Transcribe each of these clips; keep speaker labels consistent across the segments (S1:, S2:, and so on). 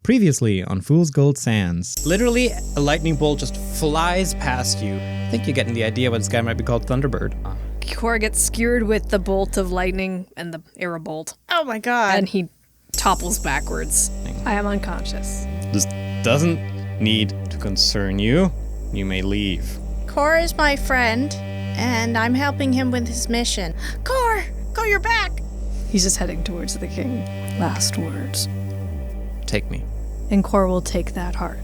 S1: Previously on Fool's Gold Sands. Literally, a lightning bolt just flies past you. I think you're getting the idea why this guy might be called Thunderbird.
S2: Kor gets skewered with the bolt of lightning and the arrow bolt.
S3: Oh my god.
S2: And he topples backwards. I am unconscious.
S1: This doesn't need to concern you. You may leave.
S3: Kor is my friend, and I'm helping him with his mission. Kor, you're back!
S2: He's just heading towards the king. Last words.
S1: Take me.
S2: And Kor will take that heart.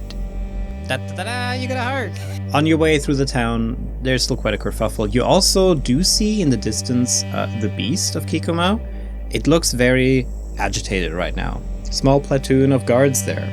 S1: Da-da-da-da, you got a heart. On your way through the town, there's still quite a kerfuffle. You also do see in the distance the beast of Kikuma. It looks very agitated right now. Small platoon of guards there.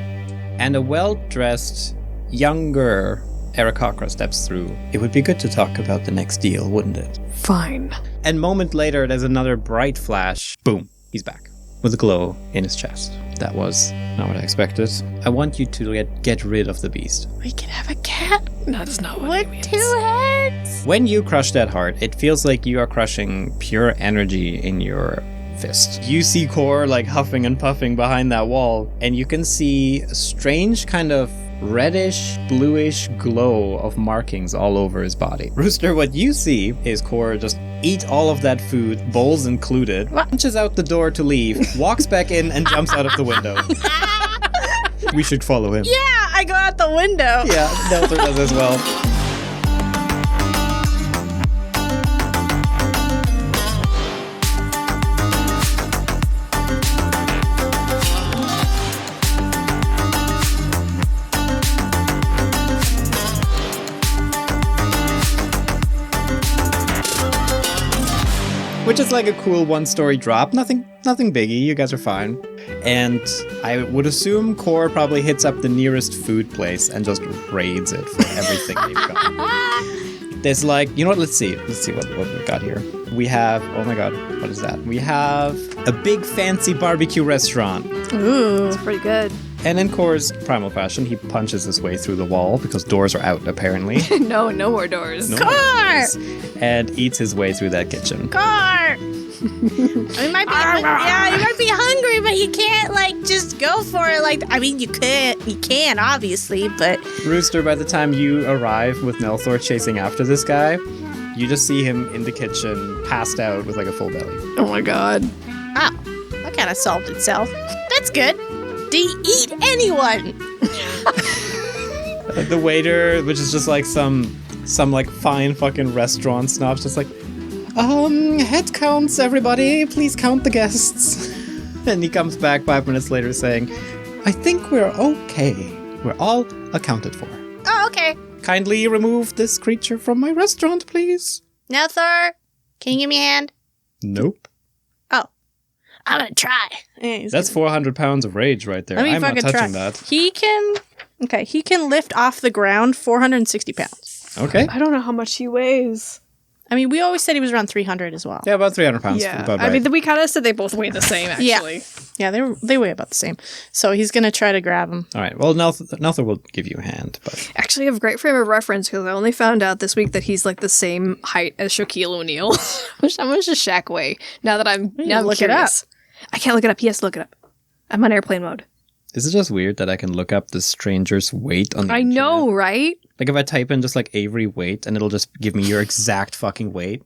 S1: And a well-dressed, younger Aarakocra steps through. It would be good to talk about the next deal, wouldn't it?
S2: Fine.
S1: And a moment later, there's another bright flash. Boom. He's back. With a glow in his chest. That was not what I expected. I want you to get rid of the beast.
S3: We can have a cat.
S2: That is not what it means.
S3: With 2 heads.
S1: When you crush that heart, it feels like you are crushing pure energy in your fist. You see Kor like huffing and puffing behind that wall, and you can see a strange kind of reddish, bluish glow of markings all over his body. Rooster, what you see is Kor just eat all of that food, bowls included, punches out the door to leave, walks back in, and jumps out of the window. We should follow him.
S3: Yeah, I go out the window.
S1: Yeah, Nelther does as well. Which is like a cool one-story drop. Nothing biggie. You guys are fine. And I would assume Kor probably hits up the nearest food place and just raids it for everything they've got. There's like, you know what? Let's see what we've got here. We have, oh my god, what is that? We have a big fancy barbecue restaurant.
S3: Ooh.
S2: It's pretty good.
S1: And in Kor's primal fashion, he punches his way through the wall because doors are out, apparently.
S2: No more doors.
S1: No
S3: Kor!
S1: more doors. And eats his way through that kitchen.
S3: Kor! You might be hungry, but you can't just go for it. You can obviously, but
S1: Rooster, by the time you arrive with Nelthor chasing after this guy, you just see him in the kitchen, passed out with a full belly.
S2: Oh my god.
S3: oh, that kind of solved itself. That's good. Do you eat anyone?
S1: The waiter, which is just some fine fucking restaurant snob's just head counts, everybody. Please count the guests. And he comes back 5 minutes later saying, I think we're okay. We're all accounted for.
S3: Oh, okay.
S1: Kindly remove this creature from my restaurant, please.
S3: Now, Thor, can you give me a hand?
S1: Nope.
S3: Oh, I'm gonna try.
S1: That's 400 pounds of rage right there. I'm not touching that.
S3: He can lift off the ground 460 pounds.
S1: Okay.
S2: I don't know how much he weighs.
S3: I mean, we always said he was around 300 as well.
S1: Yeah, about 300 pounds.
S2: Yeah.
S1: About right.
S2: I mean, we kind of said they both weigh the same, actually.
S3: Yeah, they weigh about the same. So he's going to try to grab him.
S1: All right. Well, Nelthor will give you a hand. But
S2: Actually, I have a great frame of reference because I only found out this week that he's the same height as Shaquille O'Neal. How much does Shaq weigh? Now that I'm
S3: look it up.
S2: I can't look it up. He has to look it up. I'm on airplane mode.
S1: Is it just weird that I can look up the stranger's weight on the
S2: I
S1: internet?
S2: know, right?
S1: If I type in just Avery weight and it'll just give me your exact fucking weight.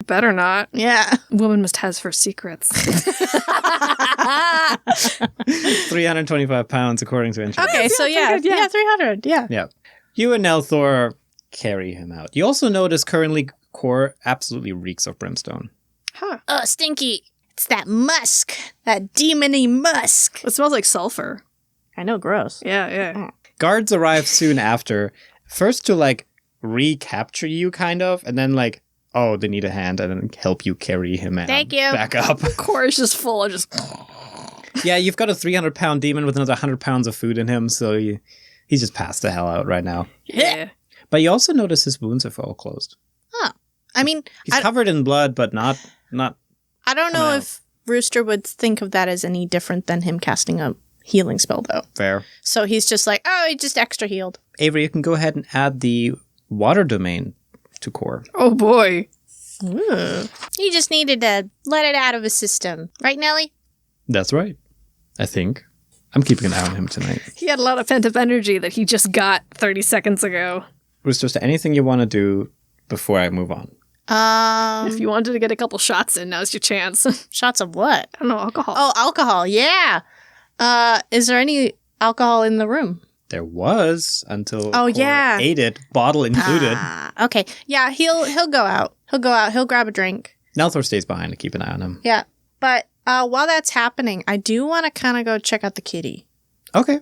S2: Better not.
S3: Yeah.
S2: Woman must have her secrets.
S1: 325 pounds according to internet.
S3: Okay, so yeah, 300. Yeah.
S1: Yeah. You and Nelthor carry him out. You also notice currently Kor absolutely reeks of brimstone.
S2: Huh.
S3: Oh, stinky. It's that musk. That demony musk.
S2: It smells like sulfur.
S3: I know, gross.
S2: Yeah.
S1: Guards arrive soon after, first to recapture you kind of, and then oh, they need a hand, and then help you carry him
S3: Thank you.
S1: back up.
S2: Kor is just full of just...
S1: Yeah, you've got a 300-pound demon with another 100 pounds of food in him, so he's just passed the hell out right now.
S2: Yeah.
S1: But you also notice his wounds are all closed.
S3: Oh. I mean...
S1: He's covered in blood, but not
S3: I don't know if Rooster would think of that as any different than him casting a healing spell, though.
S1: Fair.
S3: So he's just he just extra healed.
S1: Avery, you can go ahead and add the water domain to Kor.
S2: Oh, boy.
S3: Ooh. He just needed to let it out of his system. Right, Nelly?
S1: That's right. I think. I'm keeping an eye on him tonight.
S2: He had a lot of pent-up energy that he just got 30 seconds ago.
S1: Rooster, is there anything you want to do before I move on?
S2: If you wanted to get a couple shots in, now's your chance.
S3: Shots of what?
S2: I don't know, alcohol.
S3: Oh, alcohol. Yeah. Is there any alcohol in the room?
S1: There was until
S3: Oh,
S1: Cor
S3: yeah.
S1: ate it, bottle included.
S3: Okay. Yeah, he'll go out. He'll grab a drink.
S1: Nelthor stays behind to keep an eye on him.
S3: Yeah. But while that's happening, I do want to kind of go check out the kitty.
S1: Okay.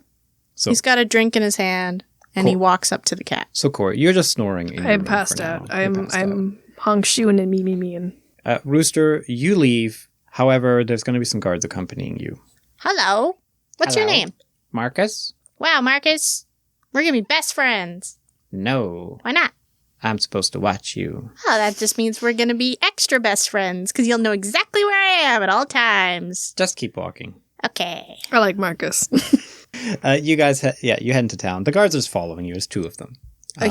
S1: So
S3: He's got a drink in his hand, and he walks up to the cat.
S1: So, Cor, you're just snoring in your
S2: I'm
S1: room
S2: passed
S1: for now.
S2: out.
S1: You're passed out.
S2: I'm hung shooing and me and.
S1: Rooster, you leave. However, there's going to be some guards accompanying you.
S3: Hello. What's your
S1: Hello?
S3: name?
S1: Marcus?
S3: Wow, Marcus. We're going to be best friends.
S1: No.
S3: Why not?
S1: I'm supposed to watch you.
S3: Oh, that just means we're going to be extra best friends, because you'll know exactly where I am at all times.
S1: Just keep walking.
S3: Okay.
S2: I like Marcus.
S1: You guys, you head into town. The guards are just following you. There's two of them.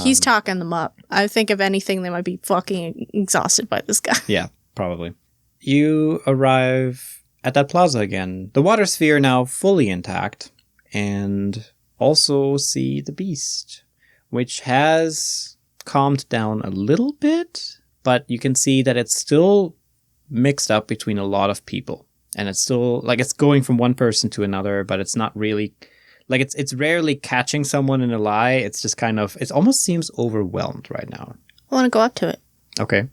S3: He's talking them up. I think, if anything, they might be fucking exhausted by this guy.
S1: Yeah, probably. You arrive at that plaza again. The water sphere now fully intact. And also see the beast, which has calmed down a little bit, but you can see that it's still mixed up between a lot of people. And it's still, like, it's going from one person to another, but it's not really, like, it's rarely catching someone in a lie. It's just kind of, it almost seems overwhelmed right now.
S3: I want to go up to it.
S1: Okay.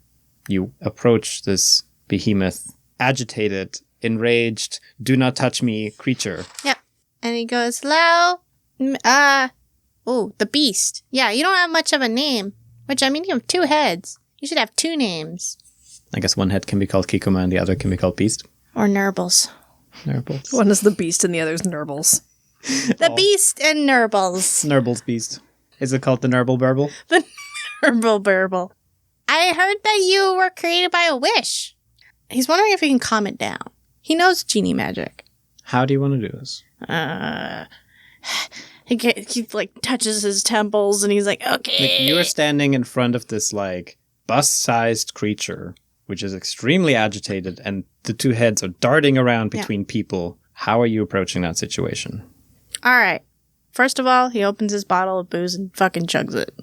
S1: You approach this behemoth, agitated, enraged, do not touch me creature.
S3: Yep. And he goes, hello? The beast. Yeah, you don't have much of a name. Which, I mean, you have two heads. You should have two names.
S1: I guess one head can be called Kikuma and the other can be called Beast.
S3: Or Nerbles.
S1: Nerbles.
S2: One is the beast and the other's Nerbles.
S3: The Beast and Nerbles.
S1: Nerbles Beast. Is it called the Nerble Berble?
S3: The Nerble. I heard that you were created by a wish. He's wondering if he can calm it down. He knows genie magic.
S1: How do you want to do this?
S3: He like touches his temples and he's like, okay.
S1: Like, you are standing in front of this like bus-sized creature, which is extremely agitated, and the two heads are darting around between people. How are you approaching that situation?
S3: All right. First of all, he opens his bottle of booze and fucking chugs it.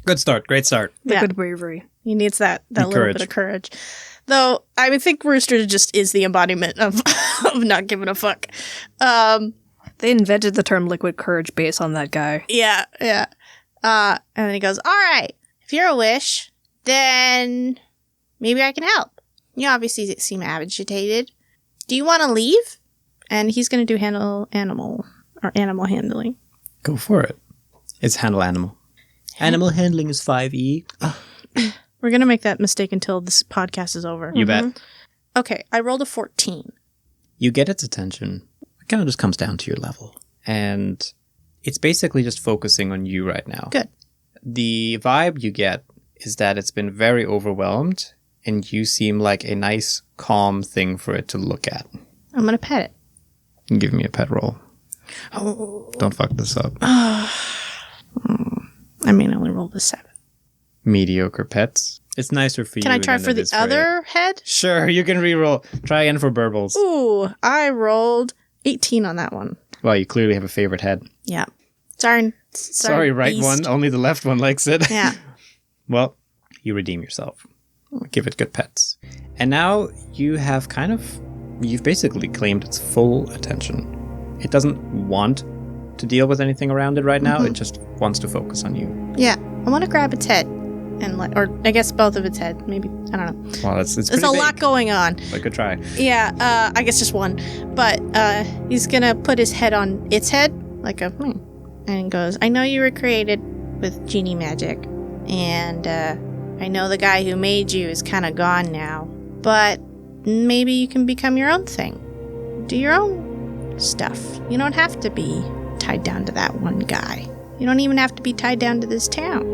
S1: Good start. Great start.
S2: Liquid bravery.
S3: He needs that little
S1: courage.
S3: bit of courage. Though, I would think Rooster just is the embodiment of not giving a fuck.
S2: They invented the term liquid courage based on that guy.
S3: Yeah. And then he goes, all right, if you're a wish, then maybe I can help. You obviously seem agitated. Do you want to leave? And he's going to do animal handling.
S1: Go for it. It's handle animal. Animal handling is 5e.
S3: We're going to make that mistake until this podcast is over.
S1: You bet.
S3: Okay, I rolled a 14.
S1: You get its attention. It kind of just comes down to your level. And it's basically just focusing on you right now.
S3: Good.
S1: The vibe you get is that it's been very overwhelmed, and you seem like a nice, calm thing for it to look at.
S3: I'm going to pet it.
S1: You can give me a pet roll.
S3: Oh.
S1: Don't fuck this up.
S3: I mean, I only rolled a 7.
S1: Mediocre pets. It's nicer for you.
S3: Can I try
S1: than
S3: for
S1: it
S3: the
S1: is for
S3: other
S1: it.
S3: head?
S1: Sure, you can re-roll. Try again for Berbles.
S3: Ooh, I rolled 18 on that one.
S1: Well, you clearly have a favorite head.
S3: Yeah. Sorry,
S1: right
S3: beast.
S1: one. Only the left one likes it.
S3: Yeah.
S1: Well, you redeem yourself. Give it good pets. And now you've basically claimed its full attention. It doesn't want to deal with anything around it right now. It just wants to focus on you.
S3: Yeah. I want to grab its head. Or I guess both of its head. Maybe. I don't know.
S1: Well, it's
S3: There's
S1: pretty
S3: a
S1: big,
S3: lot going on.
S1: but good try.
S3: Yeah, I guess just one. But he's going to put his head on its head. Like a... And goes, I know you were created with genie magic. And I know the guy who made you is kind of gone now. But maybe you can become your own thing. Do your own stuff. You don't have to be tied down to that one guy. You don't even have to be tied down to this town.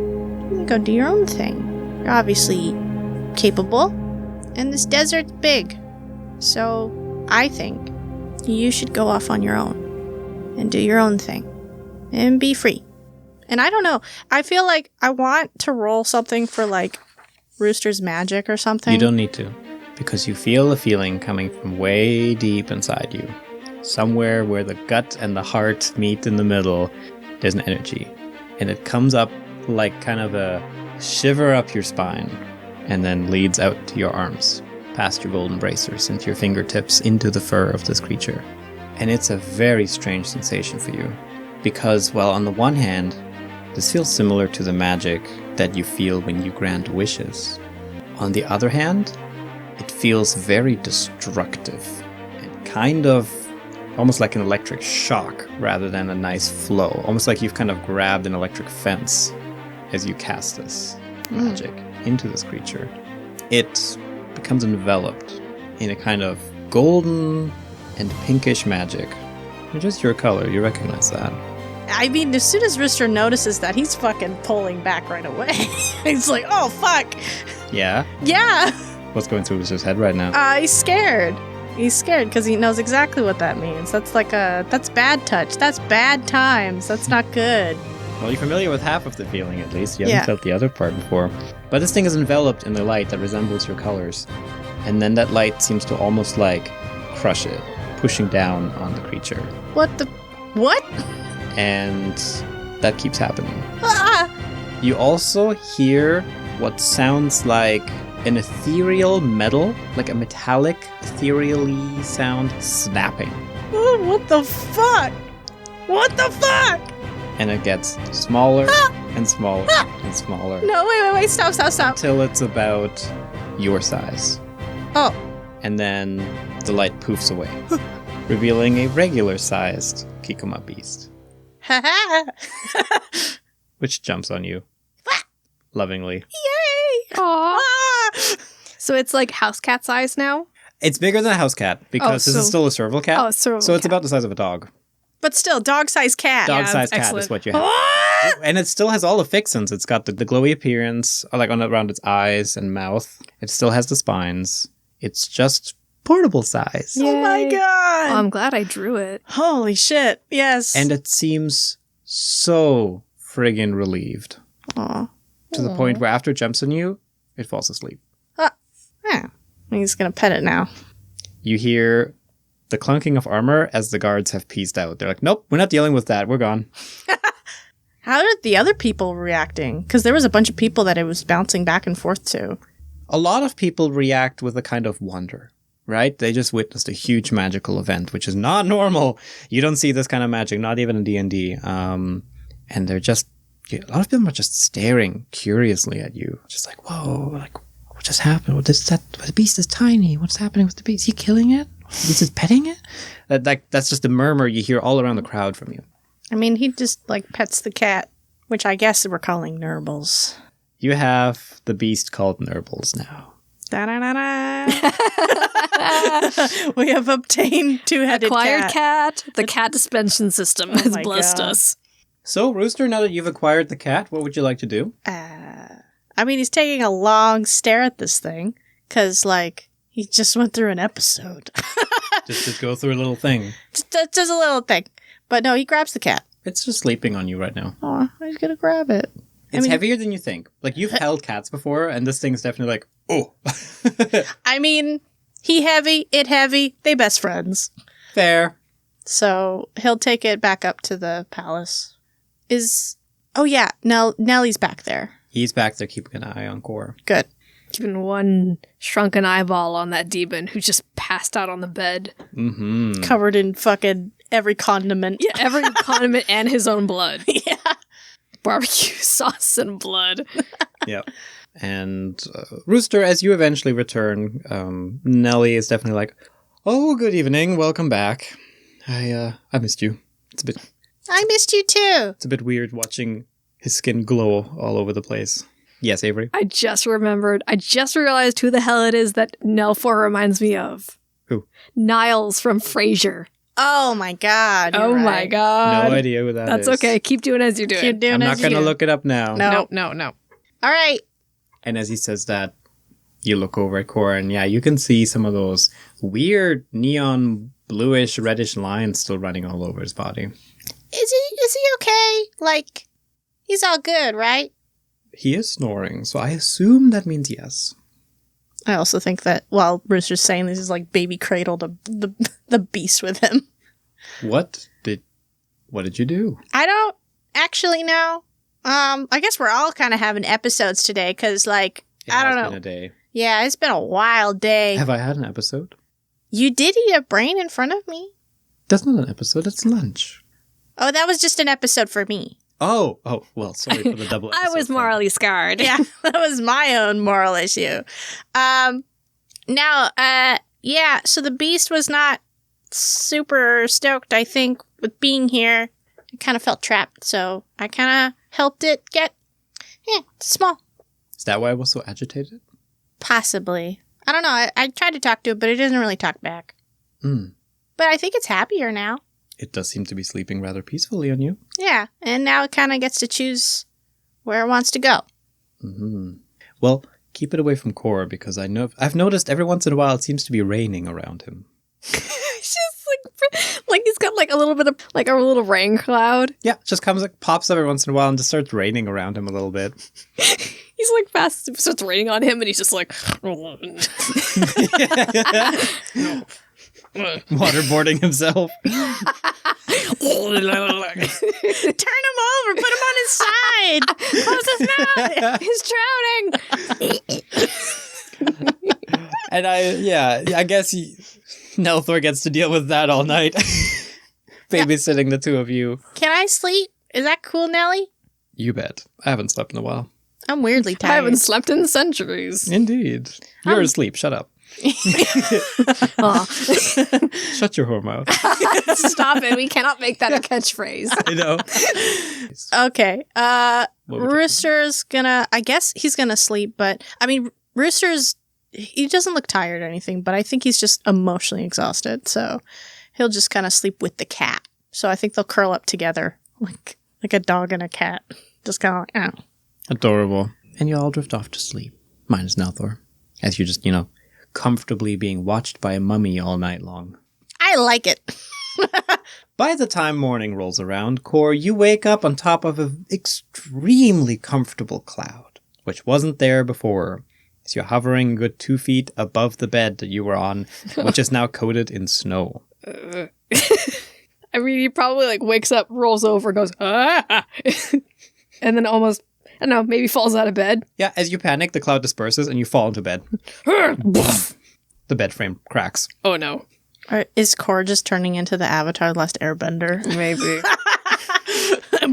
S3: You can go do your own thing. You're obviously capable. And this desert's big. So I think you should go off on your own. And do your own thing. And be free. And I don't know. I feel like I want to roll something for like Rooster's magic or something.
S1: You don't need to. Because you feel a feeling coming from way deep inside you. somewhere where the gut and the heart meet in the middle, there's an energy. And it comes up like kind of a shiver up your spine and then leads out to your arms, past your golden bracers, into your fingertips, into the fur of this creature. And it's a very strange sensation for you. Because, well, on the one hand, this feels similar to the magic that you feel when you grant wishes. On the other hand, it feels very destructive and kind of almost like an electric shock rather than a nice flow. Almost like you've kind of grabbed an electric fence as you cast this magic into this creature. It becomes enveloped in a kind of golden and pinkish magic. Just your color, you recognize that.
S3: I mean, as soon as Rooster notices that, he's fucking pulling back right away. He's like, oh, fuck.
S1: Yeah?
S3: Yeah.
S1: What's going through Rooster's head right now?
S3: He's scared. He's scared because he knows exactly what that means. That's that's bad touch. That's bad times. That's not good.
S1: Well, you're familiar with half of the feeling, at least. You haven't felt the other part before. But this thing is enveloped in the light that resembles your colors. And then that light seems to almost like crush it, pushing down on the creature.
S3: What?
S1: And that keeps happening.
S3: Ah!
S1: You also hear what sounds like an ethereal metal, like a metallic, ethereally sound snapping.
S3: Oh, what the fuck? What the fuck?
S1: And it gets smaller and smaller and smaller.
S3: No, wait, stop.
S1: Until it's about your size.
S3: Oh.
S1: And then the light poofs away, revealing a regular-sized Kikuma beast. Which jumps on you. Lovingly.
S3: Yay!
S2: Aww.
S3: Ah!
S2: So it's like house cat size now?
S1: It's bigger than a house cat, because this is still a serval cat.
S2: Oh, serval
S1: So it's
S2: cat.
S1: about the size of a dog.
S3: But still, dog-sized cat.
S1: Dog-sized cat
S2: excellent.
S1: is what you have.
S3: What?
S1: And it still has all the fixins. It's got the glowy appearance, like around its eyes and mouth. It still has the spines. It's just portable size.
S2: Yeah.
S3: Oh my
S2: Yay.
S3: god!
S2: Oh, I'm glad I drew it.
S3: Holy shit! Yes.
S1: And it seems so friggin' relieved.
S3: Aw.
S1: To the point where after it jumps on you, it falls asleep.
S3: Yeah. He's gonna pet it now.
S1: You hear the clunking of armor as the guards have pieced out. They're like, nope, we're not dealing with that. We're gone.
S3: How did the other people reacting? Because there was a bunch of people that it was bouncing back and forth to.
S1: A lot of people react with a kind of wonder, right? They just witnessed a huge magical event, which is not normal. You don't see this kind of magic, not even in D&D. And they're just, a lot of them are just staring curiously at you. Just like, whoa, like, what just happened? The beast is tiny. What's happening with the beast? Is he killing it? Is he petting it? That's just the murmur you hear all around the crowd from you.
S3: I mean, he just, like, pets the cat, which I guess we're calling Nerbles.
S1: You have the beast called Nerbles now.
S3: Da-da-da-da. We have obtained two-headed
S2: Acquired
S3: cat.
S2: cat. The cat dispensing system has
S3: my
S2: blessed
S3: God.
S2: us.
S1: So, Rooster, now that you've acquired the cat, what would you like to do?
S3: I mean, he's taking a long stare at this thing, because, like, he just went through an episode.
S1: Just to go through a little thing.
S3: just a little thing. But no, he grabs the cat.
S1: It's just sleeping on you right now.
S3: Oh, he's gonna grab it.
S1: It's heavier than you think. Like, you've held cats before, and this thing's definitely like, oh.
S3: I mean, he heavy, it heavy, they best friends.
S1: Fair.
S3: So he'll take it back up to the palace. Oh yeah, Nelly's back there.
S1: He's back there keeping an eye on Core.
S3: Good.
S2: Keeping one shrunken eyeball on that demon who just passed out on the bed.
S1: Mm-hmm.
S3: Covered in fucking every condiment.
S2: Yeah, every condiment and his own blood.
S3: Yeah.
S2: Barbecue sauce and blood.
S1: Yep. And Rooster, as you eventually return, Nelly is definitely like, oh, good evening, welcome back. I missed you.
S3: I missed you too.
S1: It's a bit weird watching his skin glow all over the place. Yes, Avery?
S2: I just realized who the hell it is that Nelfor reminds me of.
S1: Who?
S2: Niles from Frasier.
S3: Oh my god.
S2: Oh
S3: you're
S2: my
S3: right.
S2: god.
S1: No idea who that is.
S2: That's okay. Keep doing as you do
S3: Keep
S2: it.
S3: doing
S1: I'm not
S3: as you
S1: going to
S3: do.
S1: look it up now.
S3: No.
S2: No.
S3: All right.
S1: And as he says that, you look over at Core, and yeah, you can see some of those weird neon bluish, reddish lines still running all over his body.
S3: Is he okay? Like, he's all good, right?
S1: He is snoring, so I assume that means yes.
S3: I also think that while Rooster's saying this, is like baby cradled the beast with him.
S1: What did you do?
S3: I don't actually know. I guess we're all kind of having episodes today because, like, I don't know.
S1: It's been a day.
S3: Yeah, it's been a wild day.
S1: Have I had an episode?
S3: You did eat a brain in front of me.
S1: That's not an episode. It's lunch.
S3: Oh, that was just an episode for me.
S1: Oh, well, sorry for the double episode.
S2: I was morally scarred.
S3: Yeah, that was my own moral issue. Yeah, so the beast was not super stoked, I think, with being here. It kind of felt trapped, so I kind of helped it get, small.
S1: Is that why I was so agitated?
S3: Possibly. I don't know. I tried to talk to it, but it doesn't really talk back. But I think it's happier now.
S1: It does seem to be sleeping rather peacefully on you.
S3: Yeah, and now it kind of gets to choose where it wants to go.
S1: Mm-hmm. Well, keep it away from Core because I've noticed every once in a while it seems to be raining around him.
S2: It's just like he's got like a little bit of like a little rain cloud.
S1: Yeah, it just comes pops up every once in a while and just starts raining around him a little bit.
S2: He's like fast, it starts raining on him, and he's just like
S1: waterboarding himself.
S3: Turn him over. Put him on his side. Close his mouth.
S2: he's drowning.
S1: And I guess Nelthor gets to deal with that all night. Babysitting the two of you.
S3: Can I sleep? Is that cool, Nelly?
S1: You bet. I haven't slept in a while.
S3: I'm weirdly
S2: I
S3: tired.
S2: haven't slept in centuries.
S1: Indeed. You're asleep. Shut up.
S2: Aw.
S1: Shut your whore mouth.
S2: Stop it. We cannot make that a catchphrase.
S1: I know.
S3: Okay. Rooster's gonna, I guess he's gonna sleep, but I mean, he doesn't look tired or anything, but I think he's just emotionally exhausted. So he'll just kind of sleep with the cat. So I think they'll curl up together like a dog and a cat. Just kind of like, oh.
S1: Adorable. And you all drift off to sleep. Minus Nelthor. As you're just, comfortably being watched by a mummy all night long.
S3: I like it.
S1: By the time morning rolls around, Core, you wake up on top of an extremely comfortable cloud, which wasn't there before. As you're hovering a good 2 feet above the bed that you were on, which is now coated in snow.
S2: I mean, he probably like wakes up, rolls over, goes, ah! And then almost, I don't know, maybe falls out of bed.
S1: Yeah, as you panic, the cloud disperses and you fall into bed. The bed frame cracks.
S2: Oh no.
S3: Or is Core just turning into the Avatar Last Airbender?
S2: Maybe.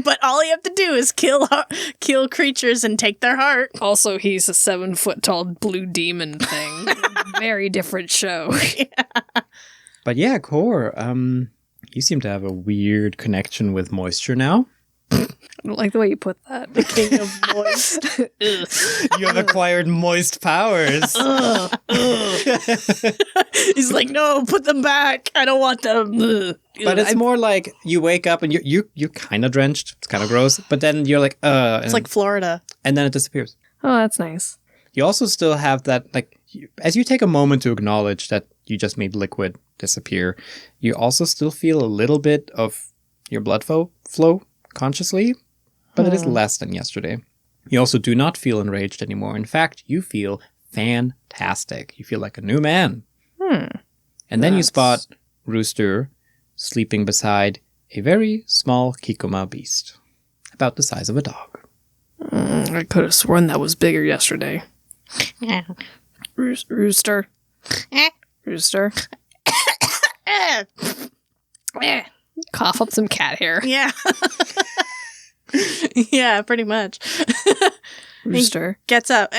S3: But all you have to do is kill creatures and take their heart.
S2: Also, he's a 7-foot-tall blue demon thing. Very different show.
S3: Yeah.
S1: But yeah, Core, you seem to have a weird connection with moisture now.
S2: I don't like the way you put that.
S3: The king of moist.
S1: You have acquired moist powers.
S3: He's like, no, put them back. I don't want them.
S1: But it's more like you wake up and you're kind of drenched. It's kind of gross. But then you're like,
S3: It's like Florida.
S1: And then it disappears.
S2: Oh, that's nice.
S1: You also still have that, like, as you take a moment to acknowledge that you just made liquid disappear, you also still feel a little bit of your blood flow consciously, but it is less than yesterday. You also do not feel enraged anymore. In fact, you feel fantastic. You feel like a new man. And then you spot Rooster sleeping beside a very small Kikoma beast, about the size of a dog.
S2: I could have sworn that was bigger yesterday.
S3: Yeah.
S2: Rooster. Rooster. Cough up some cat hair.
S3: Yeah. Yeah, pretty much.
S2: Rooster.
S3: He gets up.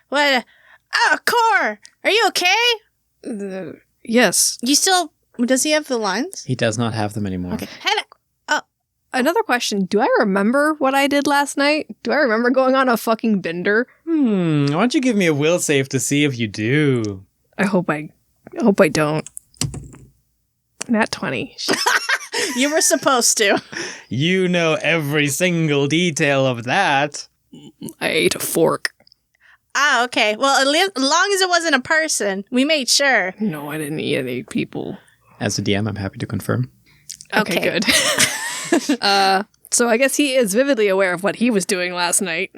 S3: What? Oh, Core! Are you okay?
S2: Yes.
S3: You still... Does he have the lines?
S1: He does not have them anymore.
S3: Okay.
S2: Another question. Do I remember what I did last night? Do I remember going on a fucking bender?
S1: Why don't you give me a will save to see if you do?
S2: I hope I don't. Nat 20.
S3: You were supposed to.
S1: You know every single detail of that.
S2: I ate a fork.
S3: Ah, okay. Well, as long as it wasn't a person, we made sure.
S2: No, I didn't eat any people.
S1: As a DM, I'm happy to confirm.
S2: Okay, good. So I guess he is vividly aware of what he was doing last night.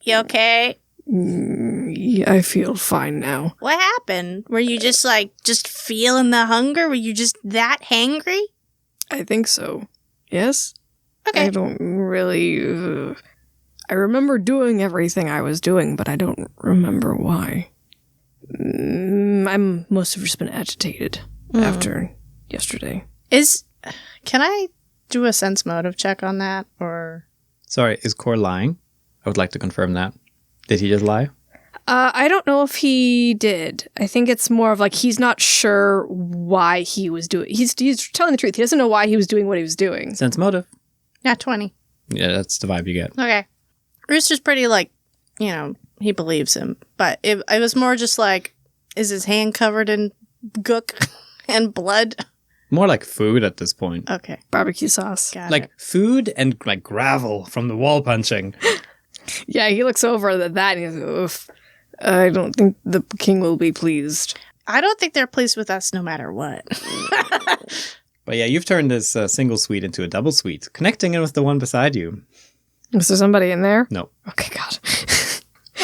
S3: You okay?
S2: Yeah, I feel fine now.
S3: What happened? Were you just feeling the hunger? Were you just that hangry?
S2: I think so. Yes?
S3: Okay.
S2: I don't really... I remember doing everything I was doing, but I don't remember why. I must have just been agitated after yesterday.
S3: Can I do a sense motive check on that, or...
S1: Sorry, is Core lying? I would like to confirm that. Did he just lie?
S2: I don't know if he did. I think it's more of like he's not sure why he was doing. He's telling the truth. He doesn't know why he was doing what he was doing.
S1: Sense motive.
S3: Not 20.
S1: Yeah, that's the vibe you get.
S3: Okay. Rooster's pretty, like, he believes him. But it was more just like, is his hand covered in gook and blood?
S1: More like food at this point.
S3: Okay.
S2: Barbecue sauce.
S3: Got
S1: Like
S3: it.
S1: food and like gravel from the wall punching.
S2: Yeah, he looks over at that and he goes, oof. I don't think the king will be pleased.
S3: I don't think they're pleased with us no matter what.
S1: But yeah, you've turned this single suite into a double suite, connecting in with the one beside you.
S2: Is there somebody in there?
S1: No.
S2: Okay, God.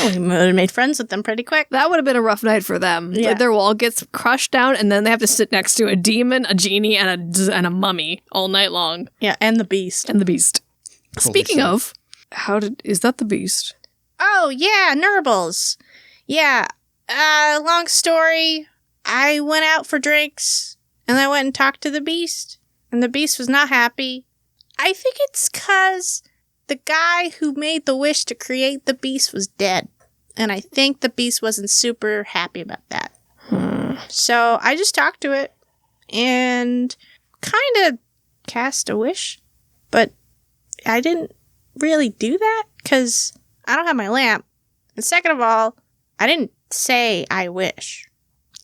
S3: We made friends with them pretty quick.
S2: That would have been a rough night for them.
S3: Yeah.
S2: Like, their wall gets crushed down and then they have to sit next to a demon, a genie, and a mummy all night long.
S3: Yeah, and the beast.
S2: And the beast.
S1: Holy
S2: Speaking
S1: shit.
S2: of, is that the beast?
S3: Oh, yeah, Nerbles. Yeah, long story. I went out for drinks, and I went and talked to the beast, and the beast was not happy. I think it's because the guy who made the wish to create the beast was dead, and I think the beast wasn't super happy about that. So I just talked to it, and kind of cast a wish, but I didn't really do that, because I don't have my lamp. And second of all, I didn't say I wish.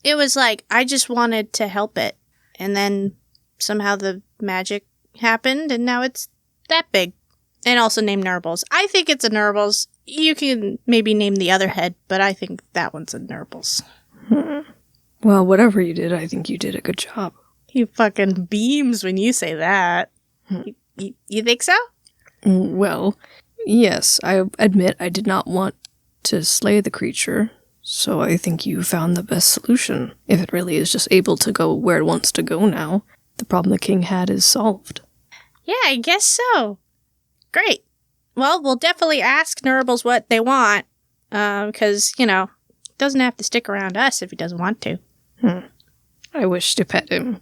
S3: It was like, I just wanted to help it. And then somehow the magic happened, and now it's that big. And also named Nerbles. I think it's a Nerbles. You can maybe name the other head, but I think that one's a Nerbles.
S2: Well, whatever you did, I think you did a good job.
S3: He fucking beams when you say that. You think so?
S2: Well, yes, I admit I did not want to slay the creature, so I think you found the best solution. If it really is just able to go where it wants to go now, the problem the king had is solved.
S3: Yeah, I guess so. Great. Well, we'll definitely ask Nerbles what they want, because, it doesn't have to stick around us if he doesn't want to.
S2: I wish to pet him.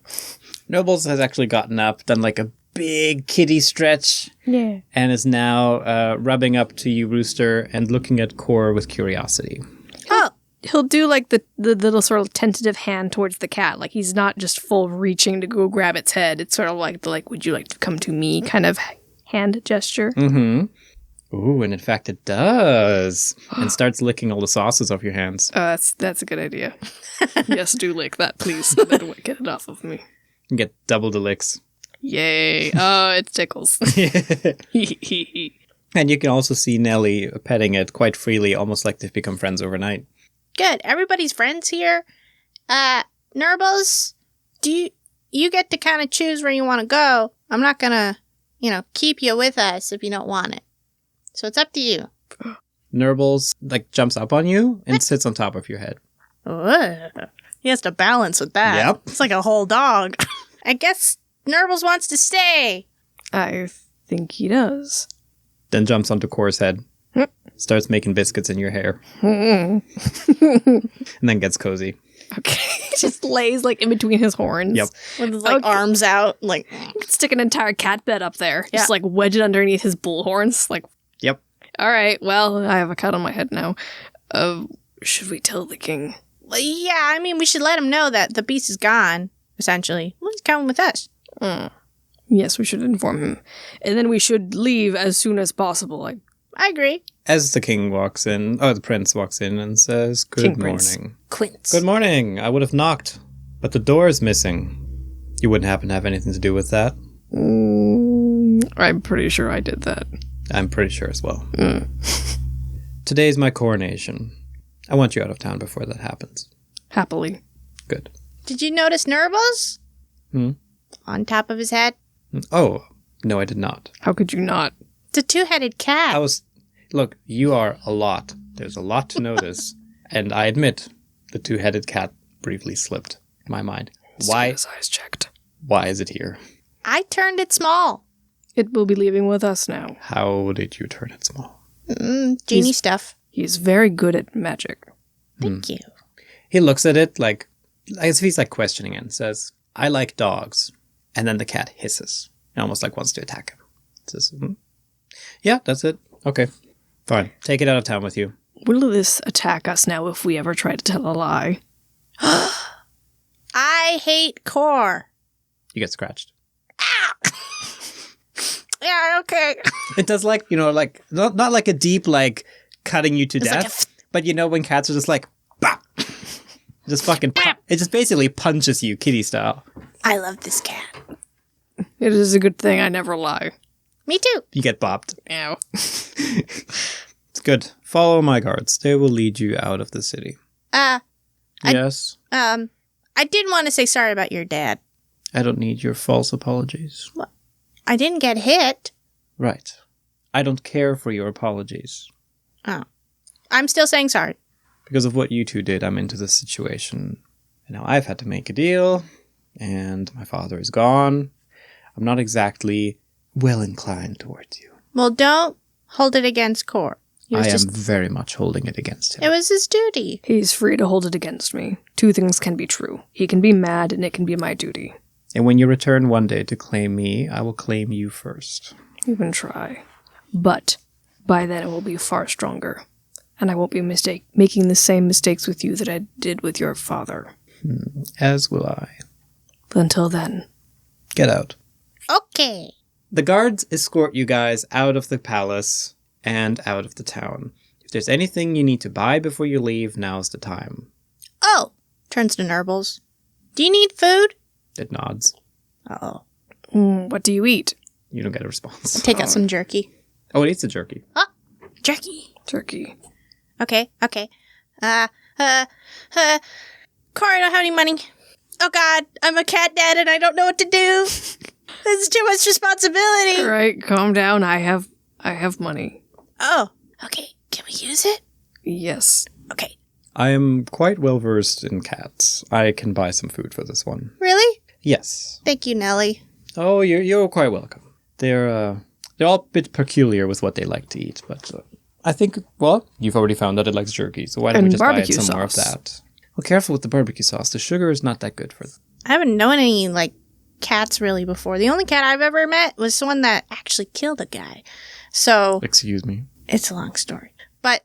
S1: Nobles has actually gotten up, done like a big kitty stretch,
S2: Yeah.
S1: and is now rubbing up to you, Rooster, and looking at Core with curiosity.
S3: Oh,
S2: He'll do like the little sort of tentative hand towards the cat. Like he's not just full reaching to go grab its head. It's sort of like the would you like to come to me kind of hand gesture.
S1: Mm-hmm. Ooh, and in fact it does. And starts licking all the sauces off your hands.
S2: That's a good idea. Yes, do lick that, please. And then get it off of me.
S1: You get double the licks.
S2: Yay. Oh, it tickles.
S1: And you can also see Nelly petting it quite freely, almost like they've become friends overnight.
S3: good. Everybody's friends here. Nerbles, do you get to kind of choose where you want to go. I'm not gonna, keep you with us if you don't want it. So it's up to you.
S1: Nerbles jumps up on you and sits on top of your head.
S3: Ugh. He has to balance with that.
S1: Yep.
S3: It's like a whole dog. I guess Nerbles wants to stay.
S2: I think he does.
S1: Then jumps onto Core's head. Starts making biscuits in your hair.
S2: Okay.
S1: And then gets cozy.
S2: Just lays in between his horns.
S1: Yep.
S3: With his
S2: arms
S3: out.
S2: You could stick an entire cat bed up there.
S3: Yeah.
S2: Just wedge it underneath his bull horns.
S1: Yep.
S2: All right, well, I have a cut on my head now. Should we tell the king?
S3: Yeah, we should let him know that the beast is gone, essentially. Well, he's coming with us.
S2: Yes, we should inform him. And then we should leave as soon as possible.
S3: I agree.
S1: As the king walks in, the prince walks in and says, "Good
S2: King
S1: morning."
S2: Prince.
S3: Quince.
S1: Good morning. I would have knocked, but the door is missing. You wouldn't happen to have anything to do with that?
S2: I'm pretty sure I did that.
S1: I'm pretty sure as well. Today's my coronation. I want you out of town before that happens.
S2: Happily.
S1: Good.
S3: Did you notice Nerbles? On top of his head?
S1: Oh, no, I did not.
S2: How could you not?
S3: It's a two-headed cat.
S1: Look, you are a lot. There's a lot to notice. And I admit, the two-headed cat briefly slipped my mind.
S2: His eyes checked.
S1: Why is it here?
S3: I turned it small.
S2: It will be leaving with us now.
S1: How did you turn it small?
S3: Genie stuff.
S2: He's very good at magic.
S3: Thank you.
S1: He looks at it like as if he's like questioning it and says, I like dogs. And then the cat hisses. He almost like wants to attack him. Says, yeah, that's it. Okay, fine. Take it out of town with you.
S2: Will this attack us now if we ever try to tell a lie?
S3: I hate core.
S1: You get scratched.
S3: Yeah, okay.
S1: It does like, like, not like a deep, like, cutting you to
S3: It's like
S1: death. But when cats are just like, bah! Just fucking, it just basically punches you, kitty style.
S3: I love this cat.
S2: It is a good thing I never lie.
S3: Me too.
S1: You get bopped.
S2: Ow.
S1: It's good. Follow my guards. They will lead you out of the city. Yes?
S3: I did want to say sorry about your dad.
S1: I don't need your false apologies.
S3: What? I didn't get hit.
S1: Right. I don't care for your apologies.
S3: Oh. I'm still saying sorry.
S1: Because of what you two did, I'm into this situation. And now I've had to make a deal, and my father is gone. I'm not exactly well inclined towards you.
S3: Well, don't hold it against Core.
S1: I am very much holding it against him.
S3: It was his duty.
S2: He's free to hold it against me. Two things can be true. He can be mad, and it can be my duty.
S1: And when you return one day to claim me, I will claim you first.
S2: You can try. But by then it will be far stronger. And I won't be making the same mistakes with you that I did with your father.
S1: As will I.
S2: But until then.
S1: Get out.
S3: Okay.
S1: The guards escort you guys out of the palace and out of the town. If there's anything you need to buy before you leave, now's the time.
S3: Oh! Turns to Nerbles. Do you need food?
S1: It nods.
S3: Uh-oh.
S2: What do you eat?
S1: You don't get a response.
S3: Take out some jerky.
S1: Oh, it eats the jerky.
S3: Oh! Jerky.
S2: Turkey.
S3: Okay. Core, I don't have any money. Oh God, I'm a cat dad and I don't know what to do. This is too much responsibility.
S2: All right, calm down. I have money.
S3: Oh, okay. Can we use it?
S2: Yes.
S3: Okay.
S1: I am quite well versed in cats. I can buy some food for this one.
S3: Really?
S1: Yes.
S3: Thank you, Nelly.
S1: Oh, you're quite welcome. They're all a bit peculiar with what they like to eat, but I think, well, you've already found that it likes jerky, so why don't we just buy it some more of that? Well, careful with the barbecue sauce. The sugar is not that good for them.
S3: I haven't known any, cats really before. The only cat I've ever met was one that actually killed a guy. So...
S1: Excuse me?
S3: It's a long story. But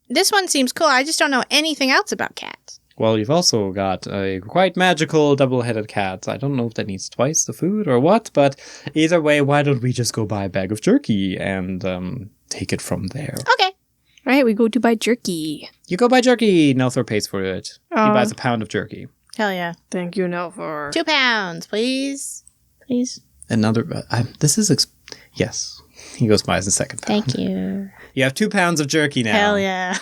S3: this one seems cool. I just don't know anything else about cats.
S1: Well, you've also got a quite magical double-headed cat. I don't know if that needs twice the food or what, but either way, why don't we just go buy a bag of jerky and take it from there?
S3: Okay.
S2: All right, we go to buy jerky.
S1: You go buy jerky. Nelthor pays for it. He buys a pound of jerky.
S3: Hell yeah.
S2: Thank you, Nelfor.
S3: 2 pounds, please. Please.
S1: Another... yes. He goes buys the second pound.
S3: Thank you.
S1: You have 2 pounds of jerky now.
S3: Hell yeah.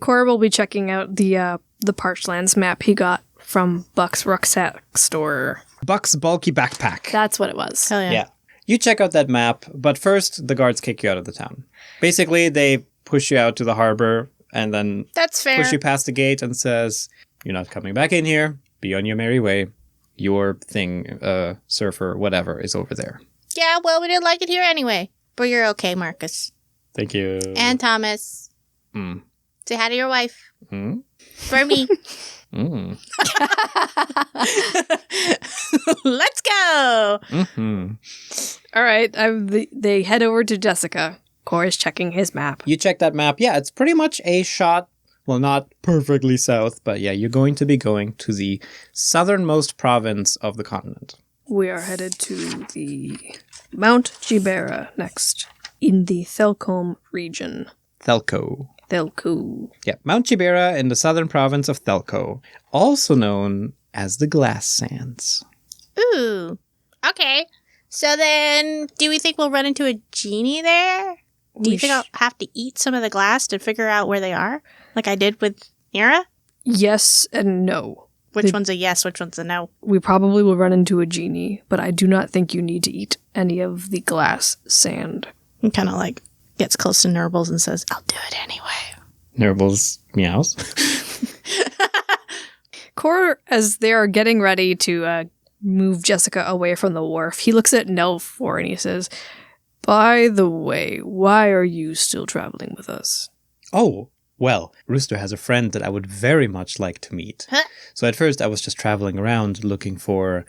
S2: Cora will be checking out the Parched Lands map he got from Buck's rucksack store.
S1: Buck's bulky backpack.
S2: That's what it was.
S3: Hell yeah.
S1: Yeah. You check out that map, but first the guards kick you out of the town. Basically, they push you out to the harbor and then
S3: That's fair.
S1: push you past the gate and says, you're not coming back in here. Be on your merry way. Your thing, surfer, whatever, is over there.
S3: Yeah, well, we didn't like it here anyway. But you're okay, Marcus.
S1: Thank you.
S3: And Thomas.
S1: Mm.
S3: Say hi to your wife.
S1: Mm?
S3: For me.
S1: Mm.
S3: Let's go.
S1: Mm-hmm.
S2: All right, they head over to Jessica. Cora's checking his map.
S1: You check that map. Yeah, it's pretty much a shot. Well, not perfectly south, but yeah, you're going to be going to the southernmost province of the continent.
S2: We are headed to the Mount Gibera next, in the Thelcombe region.
S1: Thelco.
S2: Thelco.
S1: Yeah, Mount Gibera in the southern province of Thelco, also known as the Glass Sands.
S3: Ooh. Okay. So then, do we think we'll run into a genie there? Do you think I'll have to eat some of the glass to figure out where they are? Like I did with Nira?
S2: Yes and no.
S3: Which one's a yes, which one's a no?
S2: We probably will run into a genie, but I do not think you need to eat any of the glass sand.
S3: He kind of gets close to Nerbles and says, I'll do it anyway.
S1: Nerbles meows.
S2: Cora, as they are getting ready to move Jessica away from the wharf. He looks at Nelfor and he says, "By the way, why are you still traveling with us?"
S1: Oh, well, Rooster has a friend that I would very much like to meet.
S3: Huh?
S1: So at first I was just traveling around looking for,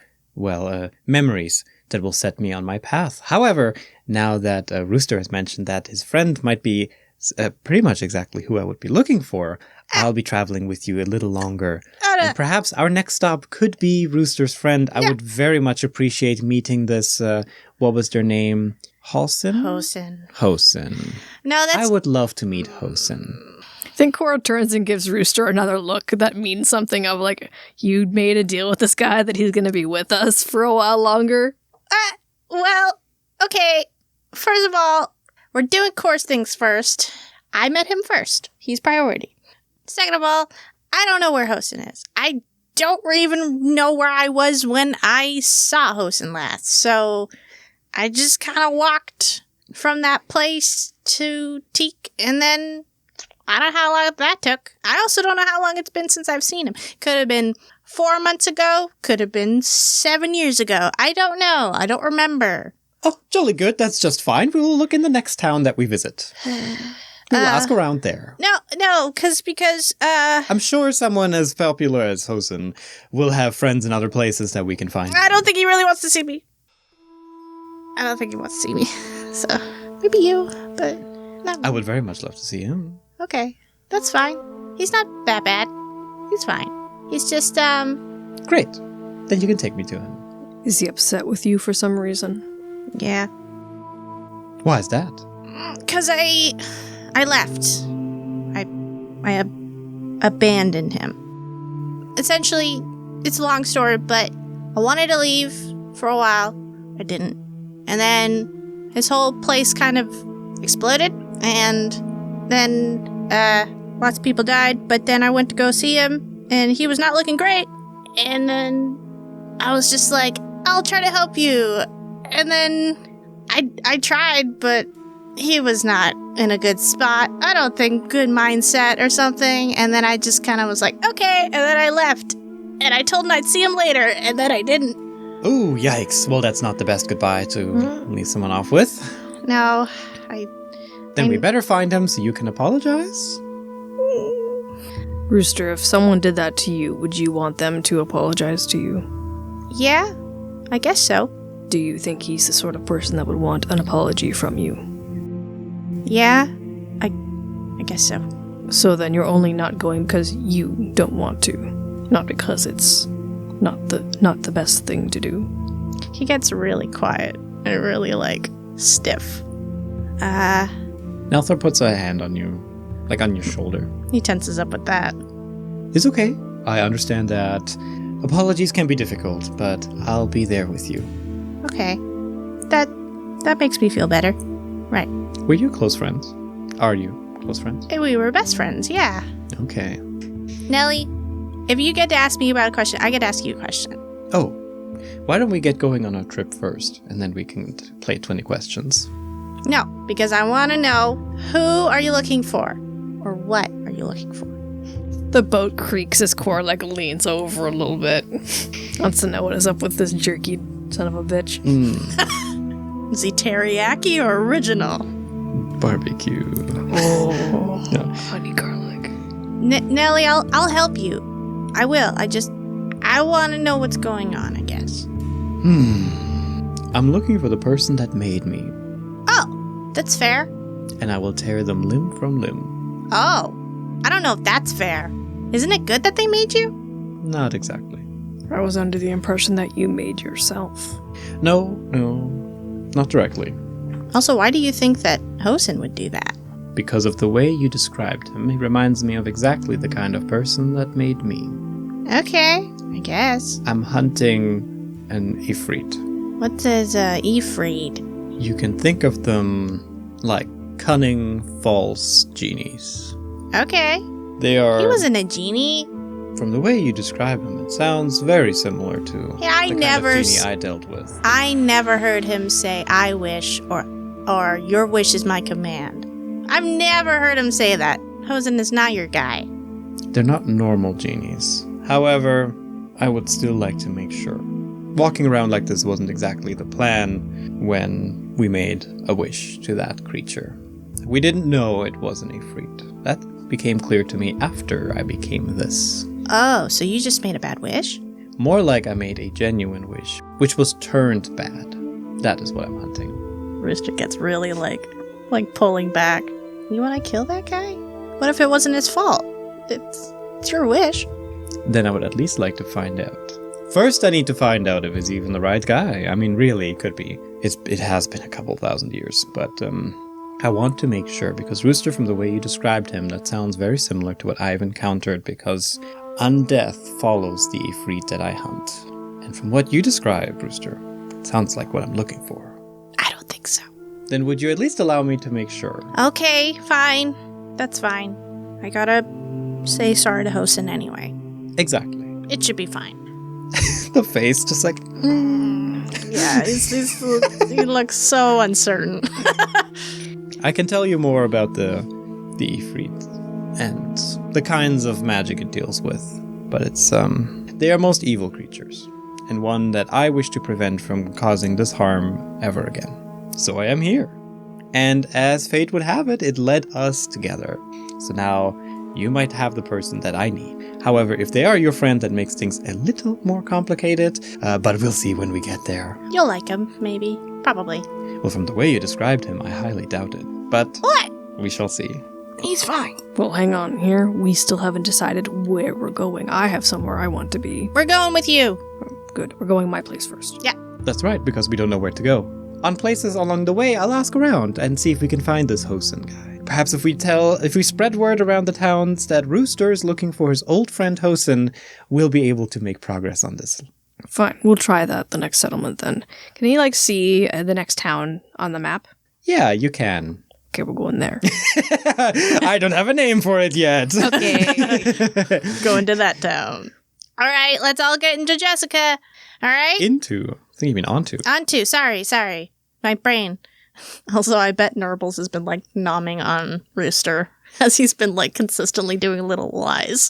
S1: memories that will set me on my path. However, now that Rooster has mentioned that his friend might be pretty much exactly who I would be looking for, I'll be traveling with you a little longer. And perhaps our next stop could be Rooster's friend. I would very much appreciate meeting this, what was their name? Hosen? Hosen.
S3: No, that's...
S1: I would love to meet Hosen.
S2: I think Cora turns and gives Rooster another look that means something of like, you made a deal with this guy that he's going to be with us for a while longer.
S3: Well, okay. First of all, we're doing course things first. I met him first. He's priority. Second of all, I don't know where Hosen is. I don't even know where I was when I saw Hosen last. So I just kind of walked from that place to Teak, and then I don't know how long that took. I also don't know how long it's been since I've seen him. Could have been 4 months ago. Could have been 7 years ago. I don't know. I don't remember.
S1: Oh, jolly good. That's just fine. We will look in the next town that we visit. We'll ask around there.
S3: No, because
S1: I'm sure someone as popular as Hosen will have friends in other places that we can find.
S3: I don't think he really wants to see me. I don't think he wants to see me. So, maybe you, but not me.
S1: I would very much love to see him.
S3: Okay, that's fine. He's not that bad. He's fine. He's just,
S1: Great. Then you can take me to him.
S2: Is he upset with you for some reason?
S3: Yeah.
S1: Why is that?
S3: 'Cause I left. I abandoned him. Essentially, it's a long story, but I wanted to leave for a while. I didn't. And then his whole place kind of exploded, and then lots of people died, but then I went to go see him, and he was not looking great. And then I was just like, I'll try to help you. And then I tried, but he was not in a good spot. I don't think good mindset or something. And then I just kind of was like, okay. And then I left. And I told him I'd see him later, and then I didn't.
S1: Ooh, yikes. Well, that's not the best goodbye to leave someone off with.
S3: No,
S1: Then we better find him so you can apologize.
S2: Rooster, if someone did that to you, would you want them to apologize to you?
S3: Yeah, I guess so.
S2: Do you think he's the sort of person that would want an apology from you?
S3: Yeah, I guess so.
S2: So then you're only not going because you don't want to, not because it's not the best thing to do.
S3: He gets really quiet and really, stiff.
S1: Nelthor puts a hand on you, on your shoulder.
S3: He tenses up with that.
S1: It's okay. I understand that apologies can be difficult, but I'll be there with you.
S3: Okay. That makes me feel better. Right.
S1: Were you close friends? Are you close friends?
S3: We were best friends, yeah.
S1: Okay.
S3: Nelly, if you get to ask me about a question, I get to ask you a question.
S1: Oh, why don't we get going on our trip first, and then we can play 20 questions.
S3: No, because I want to know, who are you looking for? Or what are you looking for?
S2: The boat creaks as Cora leans over a little bit. Wants to know what is up with this jerky son of a bitch.
S3: Is he teriyaki or original?
S1: Barbecue.
S2: Oh,
S1: No.
S2: honey garlic.
S3: Nelly, I'll help you. I will. I want to know what's going on, I guess.
S1: I'm looking for the person that made me,
S3: Oh, that's fair.
S1: and I will tear them limb from limb.
S3: Oh, I don't know if that's fair. Isn't it good that they made you?
S1: Not exactly.
S2: I was under the impression that you made yourself.
S1: No, not directly.
S3: Also, why do you think that Hosen would do that?
S1: Because of the way you described him, he reminds me of exactly the kind of person that made me.
S3: Okay, I guess.
S1: I'm hunting an Ifrit.
S3: What does Ifrit?
S1: You can think of them like cunning, false genies.
S3: Okay.
S1: They are...
S3: He wasn't a genie.
S1: From the way you describe him, it sounds very similar to the kind of genie I dealt with.
S3: I never heard him say, I wish, or your wish is my command. I've never heard him say that. Hosen is not your guy.
S1: They're not normal genies. However, I would still like to make sure. walking around like this wasn't exactly the plan when we made a wish to that creature. We didn't know it was an Ifrit. That became clear to me after I became this.
S3: Oh, so you just made a bad wish?
S1: More like I made a genuine wish, which was turned bad. That is what I'm hunting.
S3: Rooster gets really like pulling back. You want to kill that guy? What if it wasn't his fault? It's your wish.
S1: Then I would at least like to find out. First, I need to find out if he's even the right guy. I mean, really, it could be. It has been a couple thousand years, but I want to make sure, because Rooster, from the way you described him, that sounds very similar to what I've encountered, because undeath follows the Ifrit that I hunt. And from what you describe, Rooster, it sounds like what I'm looking for.
S3: I don't think so.
S1: Then would you at least allow me to make sure?
S3: Okay, fine. That's fine. I gotta say sorry to Hosen anyway.
S1: Exactly.
S3: It should be fine.
S1: The face, just like...
S3: Yeah, he looks so uncertain.
S1: I can tell you more about the Ifrit and the kinds of magic it deals with, but it's they are most evil creatures, and one that I wish to prevent from causing this harm ever again. So I am here. And as fate would have it, it led us together. So now you might have the person that I need. However, if they are your friend, that makes things a little more complicated, but we'll see when we get there.
S3: You'll like him, maybe. Probably.
S1: Well, from the way you described him, I highly doubt it. But
S3: What?
S1: we shall see.
S3: He's fine.
S2: Well, hang on here. We still haven't decided where we're going. I have somewhere I want to be.
S3: We're going with you.
S2: Good. We're going my place first.
S3: Yeah.
S1: That's right, because we don't know where to go. On places along the way, I'll ask around and see if we can find this Hosen guy. Perhaps if we spread word around the towns that Rooster is looking for his old friend Hosen, we'll be able to make progress on this.
S2: Fine. We'll try that the next settlement then. Can you, see the next town on the map?
S1: Yeah, you can.
S2: Okay, we're going there.
S1: I don't have a name for it yet.
S3: Okay. Going to that town. All right, let's all get into Jessica. All right?
S1: Into. I think you mean onto.
S3: Onto. Sorry. My brain. Also, I bet Nerbles has been, nomming on Rooster as he's been, consistently doing little lies.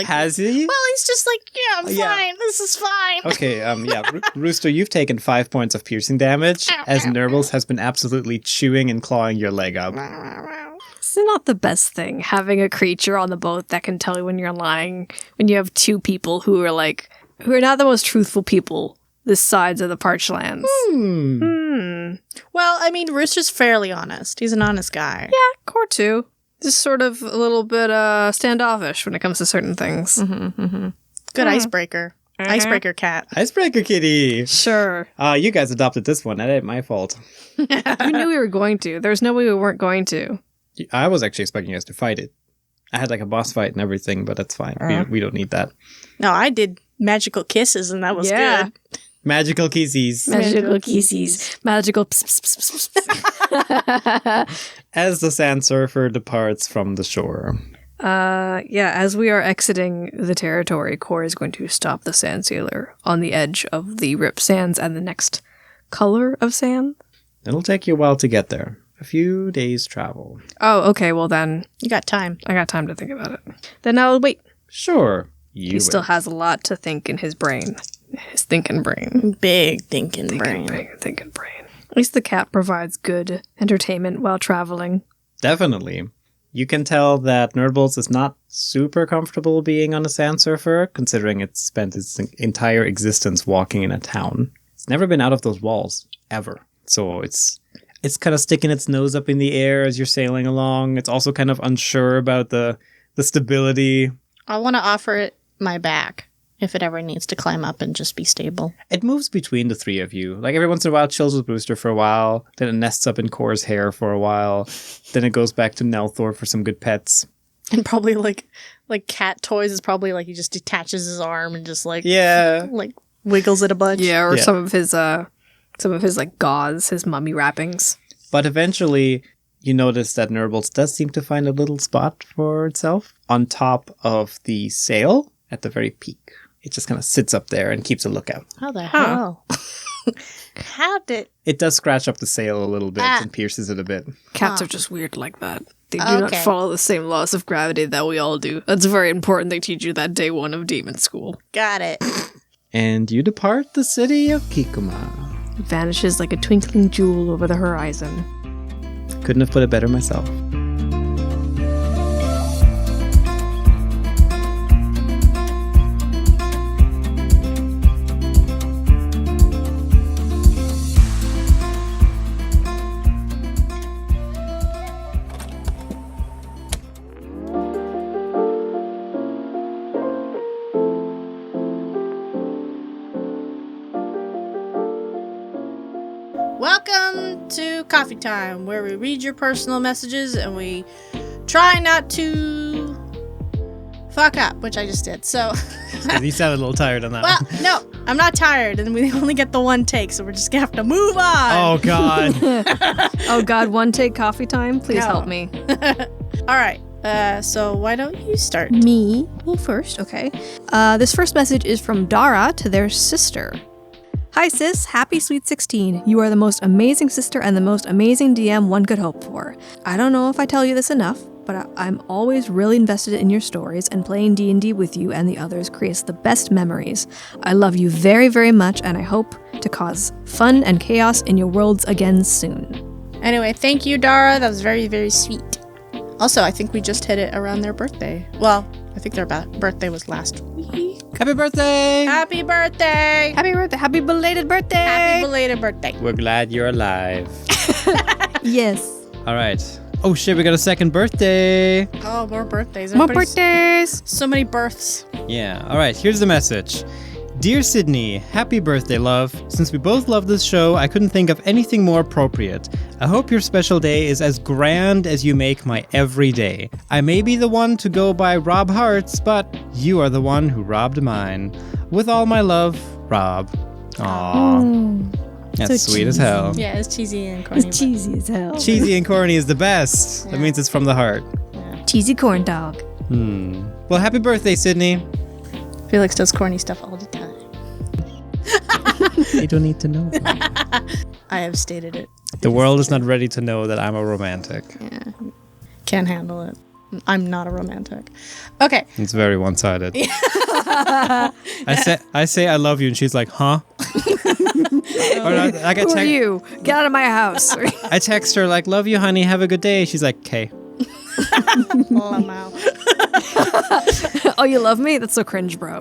S1: Has he?
S3: Well, he's just yeah, I'm fine. This is fine.
S1: Okay, Rooster, you've taken 5 points of piercing damage, as Nerbles has been absolutely chewing and clawing your leg up.
S2: It's not the best thing, having a creature on the boat that can tell you when you're lying, when you have two people who are not the most truthful people this sides of the parched lands.
S3: Well, I mean, Rooster's fairly honest. He's an honest guy.
S2: Yeah, Core too. Just sort of a little bit standoffish when it comes to certain things.
S3: Good icebreaker. Icebreaker cat.
S1: Icebreaker kitty!
S2: Sure.
S1: You guys adopted this one. That ain't my fault.
S2: We knew we were going to. There's no way we weren't going to.
S1: I was actually expecting you guys to fight it. I had a boss fight and everything, but that's fine. We don't need that.
S3: No, I did magical kisses and that was good.
S1: Magical kisses.
S2: Magical kisses. Magical pss.
S1: As the sand surfer departs from the shore.
S2: As we are exiting the territory, Core is going to stop the sand sailor on the edge of the rip sands and the next color of sand.
S1: It'll take you a while to get there. A few days' travel.
S2: Oh, okay, well then.
S3: You got time.
S2: I got time to think about it. Then I'll wait.
S1: Sure.
S2: He still has a lot to think in his brain. His thinking brain.
S3: Big thinking brain.
S2: Thinking brain. At least the cat provides good entertainment while traveling.
S1: Definitely. You can tell that Nerbles is not super comfortable being on a sand surfer, considering it's spent its entire existence walking in a town. It's never been out of those walls, ever. So it's kind of sticking its nose up in the air as you're sailing along. It's also kind of unsure about the stability.
S3: I want to offer it my back if it ever needs to climb up and just be stable.
S1: It moves between the three of you. Every once in a while, it chills with Rooster for a while. Then it nests up in Core's hair for a while. Then it goes back to Nelthor for some good pets.
S3: And probably like cat toys is probably he just detaches his arm and just wiggles it a bunch.
S2: Yeah, or some of his gauze, his mummy wrappings.
S1: But eventually, you notice that Nerbles does seem to find a little spot for itself on top of the sail at the very peak. It just kind of sits up there and keeps a lookout.
S3: How the hell? How did...
S1: It does scratch up the sail a little bit and pierces it a bit.
S2: Cats are just weird like that. They do not follow the same laws of gravity that we all do. That's very important. They teach you that day one of demon school.
S3: Got it.
S1: And you depart the city of Kikuma.
S2: Vanishes like a twinkling jewel over the horizon.
S1: Couldn't have put it better myself.
S3: Welcome to Coffee Time, where we read your personal messages and we try not to fuck up, which I just did. So
S1: You sounded a little tired on that
S3: well,
S1: one.
S3: no, I'm not tired, and we only get the one take, so we're just gonna have to move on.
S1: Oh, God.
S2: Oh God, one take coffee time? Please
S3: No.
S2: help me.
S3: All right. So why don't you start?
S2: Me first, okay. This first message is from Dara to their sister. Hi sis, happy sweet 16. You are the most amazing sister and the most amazing DM one could hope for. I don't know if I tell you this enough, but I'm always really invested in your stories, and playing D&D with you and the others creates the best memories. I love you very, very much, and I hope to cause fun and chaos in your worlds again soon.
S3: Anyway, thank you, Dara. That was very, very sweet. Also, I think we just hit it around their birthday. Well, I think their birthday was last week.
S1: Happy birthday!
S3: Happy birthday!
S2: Happy birthday, happy belated birthday!
S3: Happy belated birthday.
S1: We're glad you're alive.
S2: Yes.
S1: All right. Oh, shit, we got a second birthday.
S3: Oh, more birthdays.
S2: More
S3: Everybody's-
S2: birthdays!
S3: So many births.
S1: Yeah. All right, here's the message. Dear Sydney, happy birthday, love. Since we both love this show, I couldn't think of anything more appropriate. I hope your special day is as grand as you make my every day. I may be the one to go by Rob Hearts, but you are the one who robbed mine. With all my love, Rob. Aww. That's
S2: so
S1: sweet as
S2: cheesy.
S1: hell.
S3: Yeah, it's cheesy and corny.
S2: It's cheesy as hell.
S1: Cheesy and corny is the best. That means it's from the heart.
S2: Cheesy corn dog.
S1: Well, happy birthday, Sydney.
S3: Felix does corny stuff all the time.
S1: They don't need to know.
S3: I have stated it.
S1: The world is not ready to know that I'm a romantic.
S3: Yeah. Can't handle it. I'm not a romantic. Okay.
S1: It's very one-sided. I say I love you, and she's like, huh? Or like
S2: Who are you? Get out of my house.
S1: I text her like, love you, honey. Have a good day. She's like, okay.
S3: Lamau.
S2: Oh, you love me? That's so cringe, bro.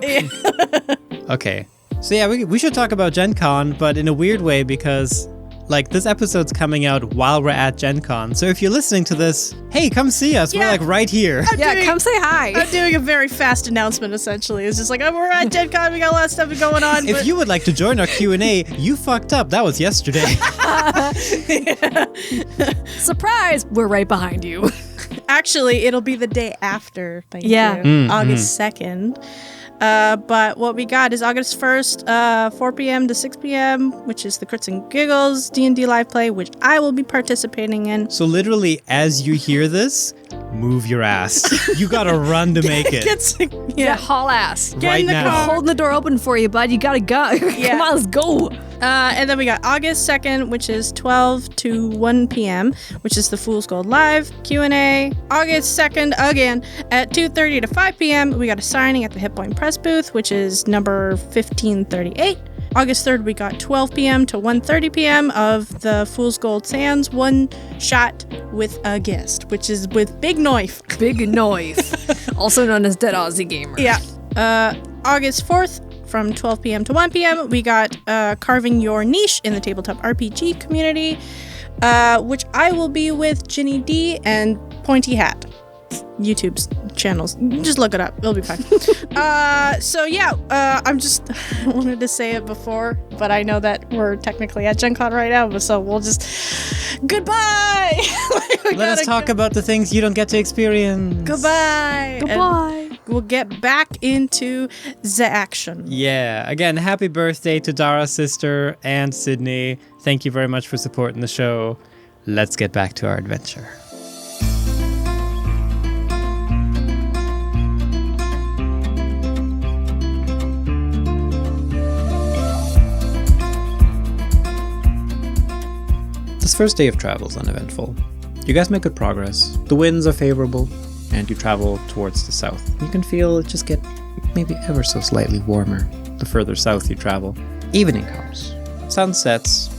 S1: Okay. So yeah, we should talk about Gen Con, but in a weird way because like this episode's coming out while we're at Gen Con. So if you're listening to this, hey, come see us.
S3: Yeah.
S1: We're like right here.
S2: Yeah, come say hi.
S3: I'm doing a very fast announcement, essentially. It's just like, oh, we're at Gen Con, we got a lot of stuff going on.
S1: If you would like to join our Q&A, you fucked up. That was yesterday.
S2: Surprise! We're right behind you.
S3: Actually, it'll be the day after. Thank
S2: Yeah.
S3: you. August 2nd. But what we got is August 1st, 4 p.m. to 6 p.m., which is the Crits and Giggles D&D live play, which I will be participating in.
S1: So literally, as you hear this, move your ass. You gotta run to make it.
S2: Yeah, haul ass.
S3: Get
S1: Right
S3: in the
S1: now.
S3: car.
S2: Holding the door open for you, bud. You gotta go.
S3: Yeah.
S2: Come on, let's go.
S3: And then we got August 2nd, which is 12 to 1 p.m., which is the Fool's Gold Live Q&A. August 2nd, again, at 2:30 to 5 p.m., we got a signing at the Hit Point Press booth, which is number 1538. August 3rd, we got 12 p.m. to 1:30 p.m. of the Fool's Gold Sands one shot with a guest, which is with Big Knife.
S2: Big knife. Also known as Dead Aussie Gamer.
S3: Yeah. August 4th, from 12 p.m. to 1 p.m., we got Carving Your Niche in the Tabletop RPG community, which I will be with Ginny D and Pointy Hat. YouTube's channels. Just look it up. It'll be fine. I'm just I wanted to say it before, but I know that we're technically at Gen Con right now, so we'll just goodbye.
S1: Let us talk about the things you don't get to experience.
S3: Goodbye.
S2: Goodbye.
S3: And we'll get back into the action.
S1: Yeah, again, happy birthday to Dara's sister and Sydney. Thank you very much for supporting the show. Let's get back to our adventure. This first day of travel is uneventful. You guys make good progress. The winds are favorable, and you travel towards the south. You can feel it just get maybe ever so slightly warmer. the further south you travel. Evening comes. Sun sets,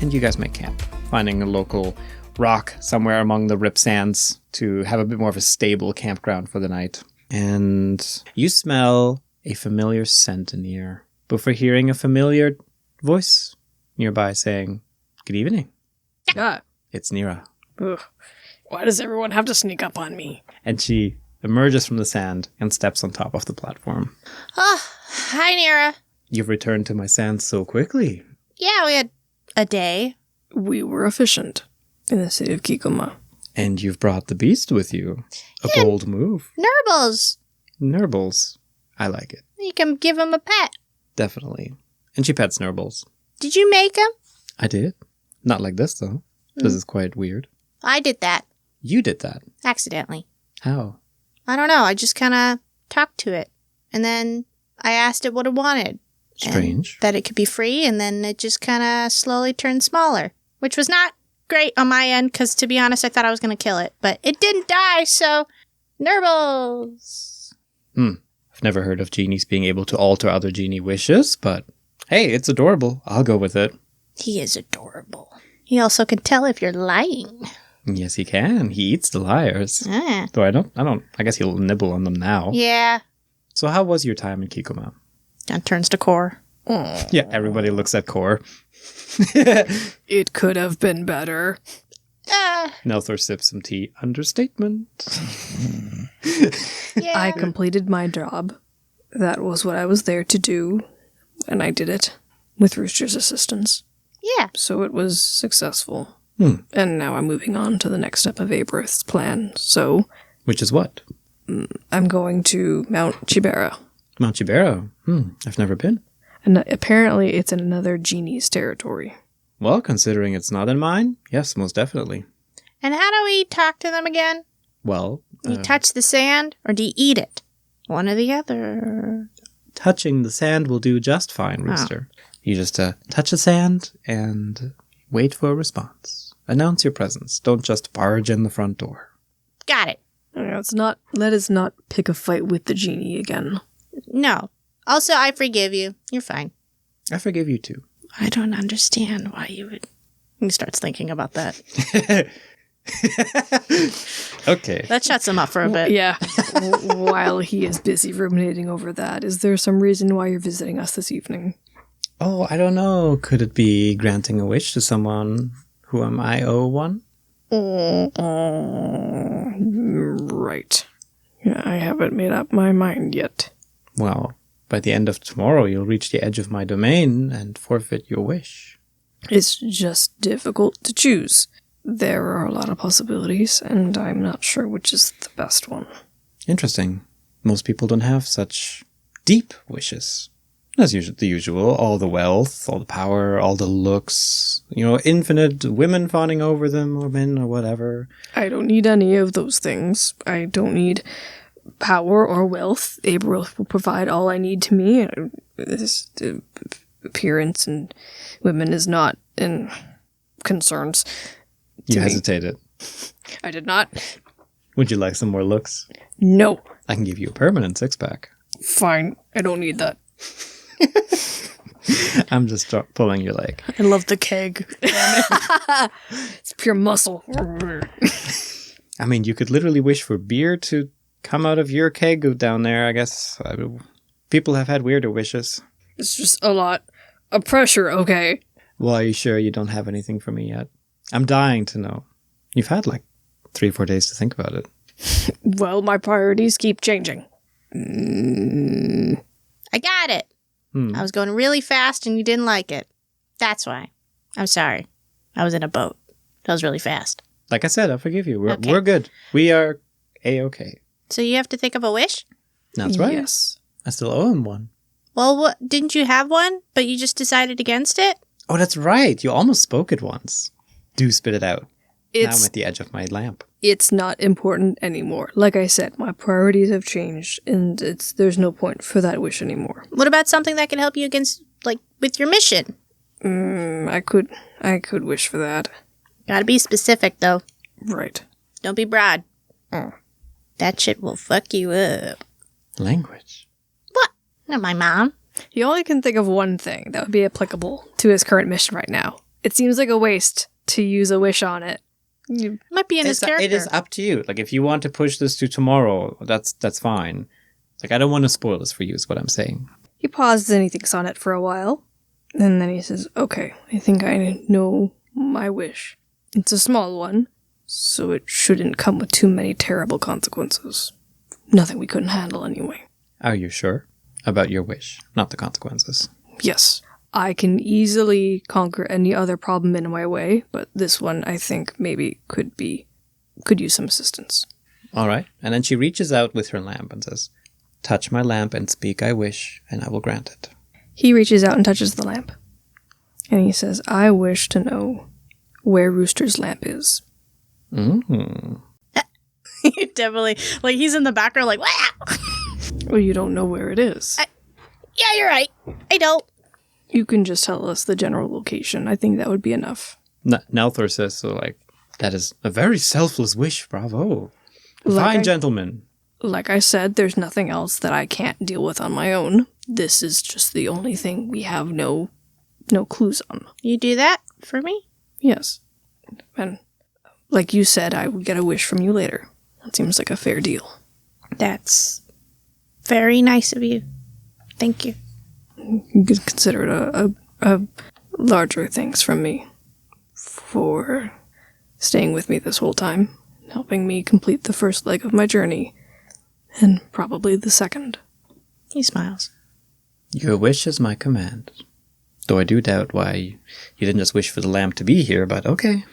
S1: and you guys make camp, finding a local rock somewhere among the rip sands to have a bit more of a stable campground for the night. And you smell a familiar scent in the air before hearing a familiar voice nearby saying, "Good evening."
S2: Ah.
S1: It's Nira.
S2: Ugh. Why does everyone have to sneak up on me?
S1: And she emerges from the sand and steps on top of the platform.
S3: Oh, hi, Nira.
S1: You've returned to my sands so quickly.
S3: Yeah, we had a day.
S2: We were efficient in the city of Kikoma.
S1: And you've brought the beast with you. A bold move.
S3: Nerbles.
S1: Nerbles. I like it.
S3: You can give him a pet.
S1: Definitely. And she pets Nerbles.
S3: Did you make him?
S1: I did. Not like this, though. This is quite weird.
S3: I did that.
S1: You did that.
S3: Accidentally.
S1: How?
S3: I don't know. I just kind of talked to it. And then I asked it what it wanted.
S1: Strange.
S3: And that it could be free, and then it just kind of slowly turned smaller. Which was not great on my end, because to be honest, I thought I was going to kill it. But it didn't die, so... Nerbles!
S1: I've never heard of genies being able to alter other genie wishes, but hey, it's adorable. I'll go with it.
S3: He is adorable. He also can tell if you're lying.
S1: Yes, he can. He eats the liars.
S3: Ah.
S1: Though I guess he'll nibble on them now.
S3: Yeah.
S1: So how was your time in Kikoma?
S3: And turns to core.
S1: Yeah, everybody looks at Core.
S2: It could have been better.
S1: Nelthor sips some tea. Understatement.
S3: Yeah.
S2: I completed my job. That was what I was there to do, and I did it with Rooster's assistance.
S3: Yeah.
S2: So it was successful. And now I'm moving on to the next step of Aberth's plan. So
S1: Which is what?
S2: I'm going to Mount Chibera.
S1: Mount Chibera. I've never been.
S2: And apparently it's in another genie's territory.
S1: Well, considering it's not in mine, yes, most definitely.
S3: And how do we talk to them again?
S1: Well,
S3: You touch the sand, or do you eat it? One or the other.
S1: touching the sand will do just fine, Rooster. You just touch the sand and wait for a response. Announce your presence. Don't just barge in the front door.
S3: Got it.
S2: Let us not pick a fight with the genie again.
S3: No. Also, I forgive you. You're fine.
S1: I forgive you too.
S3: I don't understand why you would... He starts thinking about that.
S1: Okay.
S3: That shuts him up for a bit.
S2: Yeah. While he is busy ruminating over that, is there some reason why you're visiting us this evening?
S1: Oh, I don't know. Could it be granting a wish to someone whom I owe one?
S2: Right. Yeah, I haven't made up my mind yet.
S1: Well, by the end of tomorrow, you'll reach the edge of my domain and forfeit your wish.
S2: It's just difficult to choose. There are a lot of possibilities, and I'm not sure which is the best one.
S1: Interesting. Most people don't have such deep wishes. As the usual, all the wealth, all the power, all the looks, infinite women fawning over them, or men, or whatever.
S2: I don't need any of those things. I don't need power or wealth. Aberth will provide all I need to me. This appearance and women is not in concerns.
S1: You
S2: to me.
S1: hesitated.
S2: I did not.
S1: Would you like some more looks?
S2: No.
S1: I can give you a permanent six-pack.
S2: Fine. I don't need that.
S1: I'm just pulling your leg.
S2: I love the keg. It's pure muscle.
S1: I mean, you could literally wish for beer to come out of your keg down there, I guess. People have had weirder wishes.
S2: It's just a lot of pressure, okay?
S1: Well, are you sure you don't have anything for me yet? I'm dying to know. You've had 3-4 days to think about it.
S2: Well, my priorities keep changing.
S3: I got it. I was going really fast and you didn't like it. That's why. I'm sorry. I was in a boat. That was really fast.
S1: Like I said, I forgive you.
S3: Okay.
S1: We're good. We are A-okay.
S3: So you have to think of a wish?
S1: That's right.
S2: Yes.
S1: I still owe him one.
S3: Well, didn't you have one, but you just decided against it?
S1: Oh, that's right. You almost spoke it once. Do spit it out. Now I'm
S2: It's
S1: at the edge of my lamp.
S2: it's not important anymore. Like I said, my priorities have changed, and there's no point for that wish anymore.
S3: What about something that can help you against, with your mission?
S2: I could wish for that.
S3: Gotta be specific, though.
S2: Right.
S3: Don't be broad. That shit will fuck you up.
S1: Language.
S3: What? Not my mom.
S2: He only can think of one thing that would be applicable to his current mission right now. It seems like a waste to use a wish on it.
S3: Might be in his character.
S1: It is up to you. Like, if you want to push this to tomorrow, that's fine. Like, I don't want to spoil this for you, is what I'm saying.
S2: He pauses and he thinks on it for a while. And then he says, okay, I think I know my wish. It's a small one, so it shouldn't come with too many terrible consequences. Nothing we couldn't handle anyway.
S1: Are you sure about your wish, not the consequences?
S2: Yes. I can easily conquer any other problem in my way, but this one I think maybe could use some assistance.
S1: All right. And then she reaches out with her lamp and says, touch my lamp and speak I wish, and I will grant it.
S2: He reaches out and touches the lamp. And he says, I wish to know where Rooster's lamp is.
S1: Mm-hmm.
S3: Definitely. Like, he's in the background like, wow!
S2: Well, you don't know where it is.
S3: Yeah, you're right. I don't.
S2: You can just tell us the general location. I think that would be enough.
S1: Nelthor says, so like, that is a very selfless wish, bravo.
S2: Like
S1: Fine gentleman.
S2: Like I said, there's nothing else that I can't deal with on my own. This is just the only thing we have no clues on.
S3: You do that for me?
S2: Yes. And like you said, I would get a wish from you later. That seems like a fair deal.
S3: That's very nice of you. Thank you.
S2: You could consider it a larger thanks from me for staying with me this whole time, helping me complete the first leg of my journey, and probably the second.
S3: He smiles.
S1: Your wish is my command. Though I do doubt why you didn't just wish for the lamp to be here, but okay.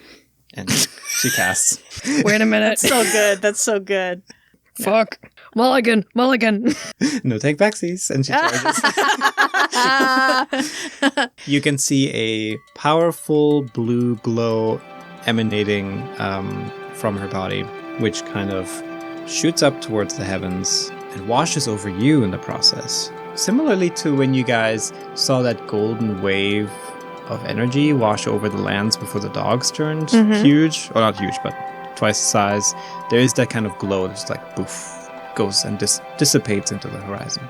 S1: And she casts.
S2: Wait a minute.
S3: That's so good. That's so good.
S2: Fuck. Mulligan.
S1: No take backsies. And she charges. You can see a powerful blue glow emanating from her body, which kind of shoots up towards the heavens and washes over you in the process. Similarly to when you guys saw that golden wave of energy wash over the lands before the dogs turned huge. Or not huge, but twice the size. There is that kind of glow that's like poof, goes and dissipates into the horizon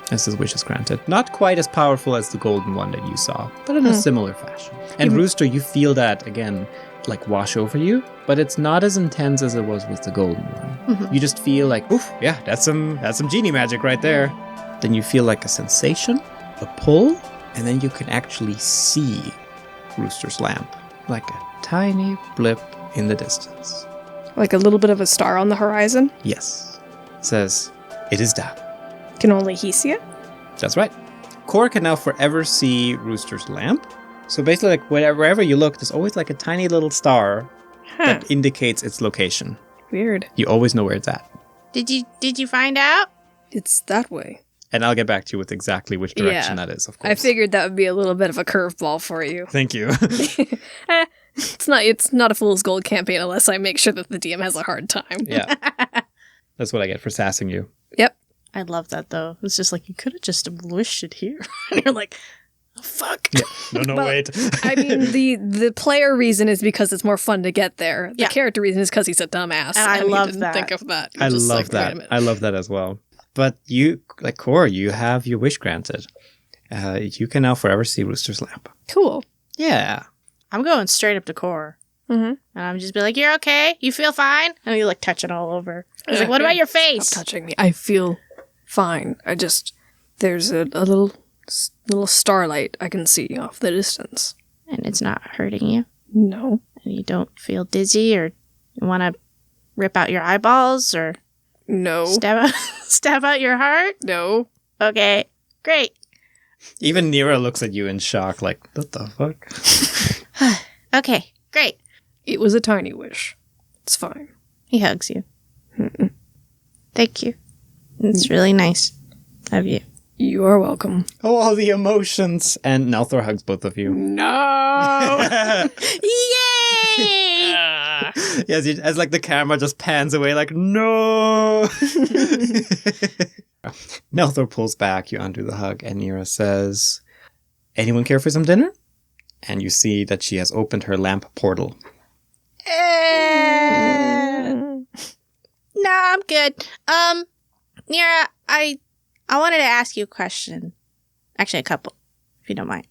S1: as his wish is granted. Not quite as powerful as the golden one that you saw, but in a similar fashion. And Rooster, you feel that again, like wash over you, but it's not as intense as it was with the golden one. You just feel like, oof, yeah, that's some genie magic right there. Then you feel like a sensation, a pull, and then you can actually see Rooster's lamp, like a tiny blip in the distance.
S2: Like a little bit of a star on the horizon?
S1: Yes. It says, it is done.
S2: Can only he see it?
S1: That's right. Core can now forever see Rooster's lamp. So basically, like wherever you look, there's always like a tiny little star that indicates its location.
S2: Weird.
S1: You always know where it's at.
S3: Did you find out?
S2: It's that way.
S1: And I'll get back to you with exactly which direction that is, of course.
S2: I figured that would be a little bit of a curveball for you.
S1: Thank you.
S2: It's not a fool's gold campaign unless I make sure that the DM has a hard time.
S1: Yeah. That's what I get for sassing you.
S2: Yep.
S3: I love that, though. It's just like, you could have just wished it here. And you're like, oh, fuck.
S1: Yeah. No,
S2: Well,
S1: wait.
S2: I mean, the player reason is because it's more fun to get there. The
S3: Yeah.
S2: character reason is because he's a dumbass.
S3: And I love
S2: he didn't
S3: that.
S2: think of that.
S1: I
S2: You're just
S1: love
S2: like,
S1: that.
S2: wait a minute.
S1: I love that as well. But you, like Core, you have your wish granted. You can now forever see Rooster's lamp.
S2: Cool.
S1: Yeah.
S3: I'm going straight up to Core.
S2: Mm-hmm.
S3: And I'm just be like, you're okay? You feel fine? And you like touch it all over. He's like, what about your face?
S2: Stop touching me. I feel fine. There's a little starlight I can see off the distance.
S3: And it's not hurting you?
S2: No.
S3: And you don't feel dizzy or you want to rip out your eyeballs or
S2: No.
S3: stab out your heart?
S2: No.
S3: Okay, great.
S1: Even Nira looks at you in shock, like, what the fuck?
S3: Okay, great.
S2: It was a tiny wish. It's fine.
S3: He hugs you. Thank you. It's really nice of you.
S2: You are welcome.
S1: Oh, all the emotions. And Nelthor hugs both of you.
S2: No.
S3: Yay!
S1: Yes, as like the camera just pans away, like, no. Nelthor pulls back, you undo the hug, and Nira says, anyone care for some dinner? And you see that she has opened her lamp portal.
S3: No, I'm good. Nira, I wanted to ask you a question. Actually, a couple, if you don't mind.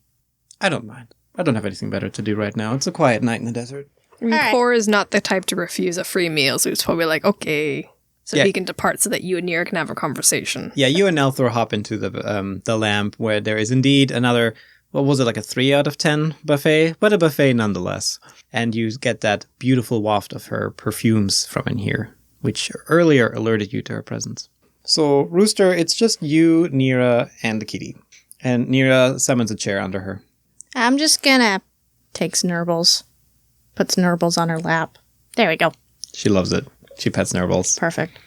S1: I don't mind. I don't have anything better to do right now. It's a quiet night in the desert.
S3: right.
S2: Core is not the type to refuse a free meal, so he's probably like, okay. So
S1: Yeah.
S2: he can depart so that you and Nira can have a conversation.
S1: Yeah, you and Elthor hop into the lamp where there is indeed another, what was it, like a 3 out of 10 buffet? But a buffet nonetheless. And you get that beautiful waft of her perfumes from in here, which earlier alerted you to her presence. So, Rooster, it's just you, Nira, and the kitty. And Nira summons a chair under her.
S3: I'm just gonna takes Nerbles, puts Nerbles on her lap. There we go.
S1: She loves it. She pets Nerbles.
S3: Perfect.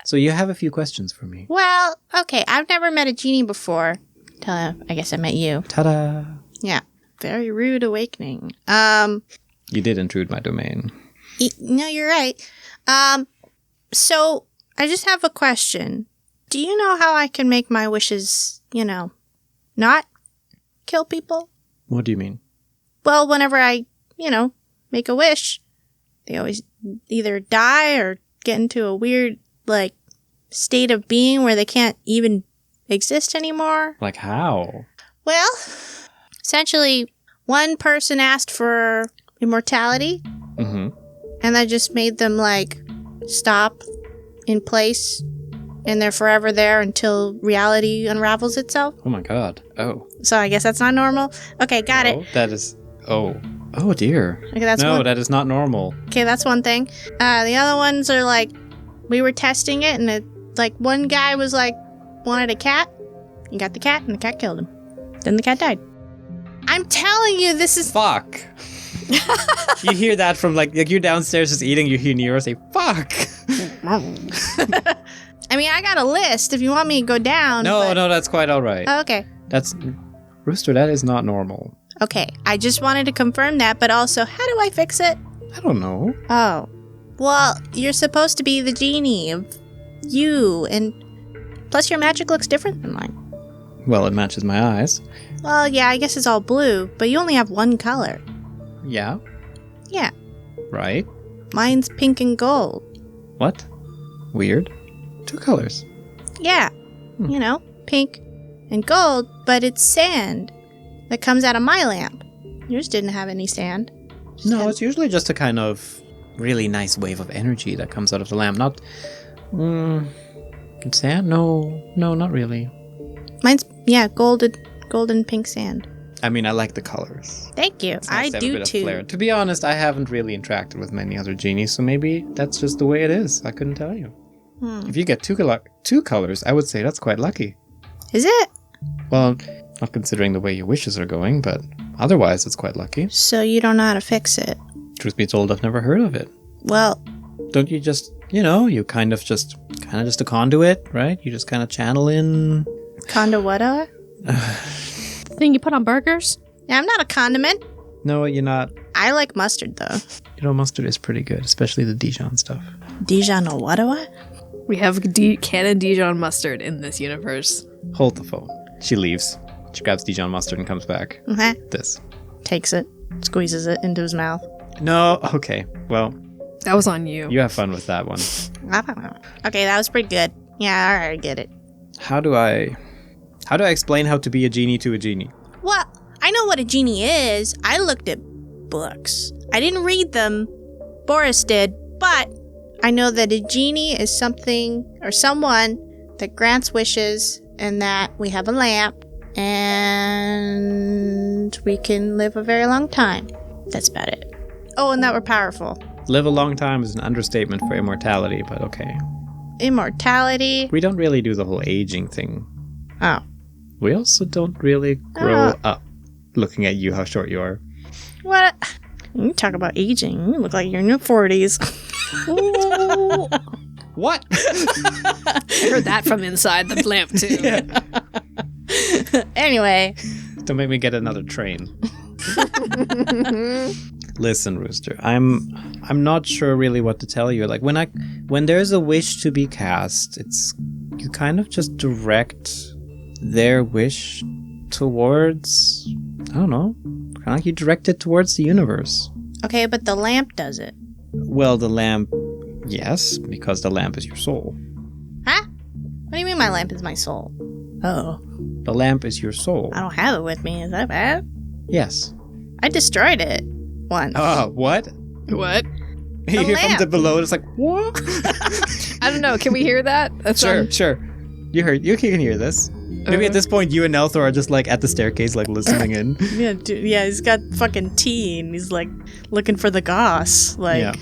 S1: So you have a few questions for me.
S3: Well, okay. I've never met a genie before. I guess I met you.
S1: Ta-da!
S3: Yeah. Very rude awakening.
S1: You did intrude my domain.
S3: No, you're right. So I just have a question. Do you know how I can make my wishes, not kill people?
S1: What do you mean?
S3: Well, whenever I, make a wish, they always either die or get into a weird, state of being where they can't even exist anymore.
S1: Like how?
S3: Well, essentially, one person asked for immortality,
S1: Mm-hmm.
S3: and that just made them, stop in place, and they're forever there until reality unravels itself.
S1: Oh my god. Oh.
S3: So I guess that's not normal. Okay, got it.
S1: That is... Oh. Oh dear.
S3: Okay, that's
S1: no,
S3: one.
S1: that is not normal.
S3: Okay, that's one thing. The other ones are we were testing it, and one guy was wanted a cat. He got the cat, and the cat killed him. Then the cat died. I'm telling you, this is...
S1: Fuck. You hear that from you're downstairs just eating, you hear Nero say, fuck.
S3: I mean, I got a list if you want me to go down.
S1: No, that's quite alright.
S3: Oh, okay.
S1: That's... Rooster, that is not normal.
S3: Okay, I just wanted to confirm that, but also, how do I fix it?
S1: I don't know.
S3: Oh. Well, you're supposed to be the genie of you, and plus your magic looks different than mine.
S1: Well, it matches my eyes.
S3: Well, yeah, I guess it's all blue, but you only have one color.
S1: Yeah.
S3: Yeah,
S1: Right?
S3: mine's pink and gold.
S1: What? Weird. 2 colors.
S3: Yeah, pink and gold, but it's sand that comes out of my lamp. Yours didn't have any sand.
S1: No, it's usually just a kind of really nice wave of energy that comes out of the lamp. Not... sand? No, not really.
S3: Mine's, golden pink sand.
S1: I mean, I like the colors.
S3: Thank you.
S1: It's nice
S3: I
S1: to have a
S3: do
S1: bit of
S3: too.
S1: flair. To be honest, I haven't really interacted with many other genies, so maybe that's just the way it is. I couldn't tell you. If you get two colors, I would say that's quite lucky.
S3: Is it?
S1: Well, not considering the way your wishes are going, but otherwise it's quite lucky.
S3: So you don't know how to fix it?
S1: Truth be told, I've never heard of it.
S3: Well,
S1: Don't you just, you kind of just a conduit, right? You just kind of channel in.
S3: Conda
S2: Thing you put on burgers?
S3: Yeah, I'm not a condiment.
S1: No, you're not.
S3: I like mustard, though.
S1: Mustard is pretty good, especially the Dijon stuff.
S3: Dijon no what?
S2: We have canon Dijon mustard in this universe.
S1: Hold the phone. She leaves. She grabs Dijon mustard and comes back.
S3: Okay.
S1: This.
S3: Takes it, squeezes it into his mouth.
S1: No, okay. Well,
S2: That was on you.
S1: you have fun with that one.
S3: Okay, that was pretty good. Yeah, alright, I get it.
S1: How do I explain how to be a genie to a genie?
S3: Well, I know what a genie is. I looked at books. I didn't read them. Boris did, but I know that a genie is something or someone that grants wishes and that we have a lamp and we can live a very long time. That's about it. Oh, and that we're powerful.
S1: Live a long time is an understatement for immortality, but okay.
S3: Immortality.
S1: We don't really do the whole aging thing.
S3: Oh.
S1: We also don't really grow up. Looking at you, how short you are.
S3: What? You talk about aging. You look like you're in your 40s.
S1: What?
S2: I heard that from inside the lamp, too.
S3: Anyway.
S1: Don't make me get another train. Listen, Rooster, I'm not sure really what to tell you. When there's a wish to be cast, you kind of just direct their wish towards, I don't know, kind of like you direct it towards the universe.
S3: Okay, but the lamp does it.
S1: Well, the lamp, yes, because the lamp is your soul.
S3: Huh? What do you mean my lamp is my soul? Oh.
S1: The lamp is your soul.
S3: I don't have it with me. Is that bad?
S1: Yes.
S3: I destroyed it once.
S1: What?
S2: What?
S1: You hear from
S3: lamp.
S1: the below, it's like, what?
S2: I don't know. Can we hear that? That's
S1: Sure. You can hear this. Maybe at this point, you and Nelthor are just like at the staircase, like listening in.
S3: Yeah, dude, yeah, he's got fucking tea and he's like looking for the goss. Like,
S1: Yeah,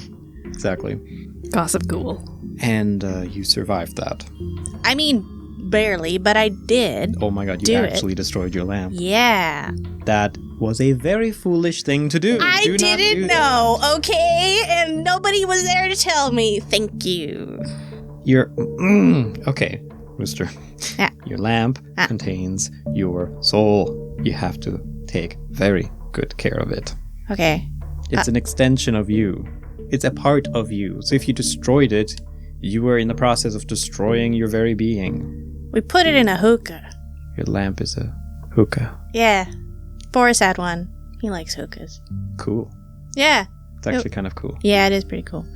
S1: exactly.
S2: Gossip Ghoul.
S1: And you survived that.
S3: I mean, barely, but I did.
S1: Oh my god, you
S3: Do
S1: actually destroyed your lamp.
S3: Yeah.
S1: That was a very foolish thing to do.
S3: I
S1: Do not
S3: didn't
S1: do that.
S3: know, okay? And nobody was there to tell me. Thank you.
S1: You're okay, Rooster.
S3: Yeah.
S1: Your lamp contains your soul. You have to take very good care of it.
S3: Okay.
S1: It's an extension of you. It's a part of you. So if you destroyed it, you were in the process of destroying your very being.
S3: We put it in a hookah.
S1: Your lamp is a hookah.
S3: Yeah. Boris had one. He likes hookahs.
S1: Cool.
S3: Yeah.
S1: It's actually kind of cool.
S3: Yeah, it is pretty cool.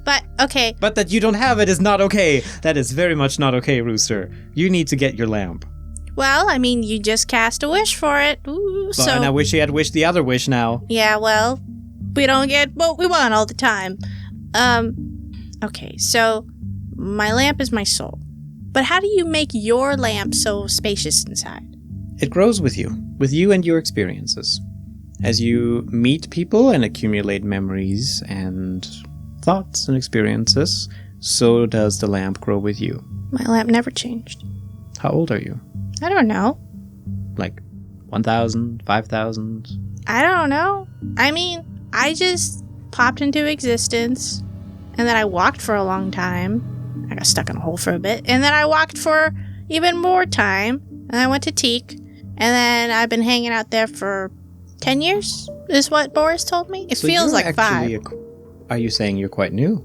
S3: But, okay.
S1: But that you don't have it is not okay. That is very much not okay, Rooster. You need to get your lamp.
S3: Well, I mean, you just cast a wish for it. Ooh,
S1: But and I wish you had wished the other wish now.
S3: Yeah, well, we don't get what we want all the time. Okay, so my lamp is my soul. But how do you make your lamp so spacious inside?
S1: It grows with you and your experiences. As you meet people and accumulate memories and thoughts and experiences, so does the lamp grow with you.
S3: My lamp never changed.
S1: How old are you?
S3: I don't know.
S1: Like 1,000, 5,000?
S3: I don't know. I mean, I just popped into existence, and then I walked for a long time. I got stuck in a hole for a bit, and then I walked for even more time, and I went to Teak, and then I've been hanging out there for 10 years, is what Boris told me. It
S1: So
S3: feels
S1: you're
S3: like 5.
S1: Are you saying you're quite new?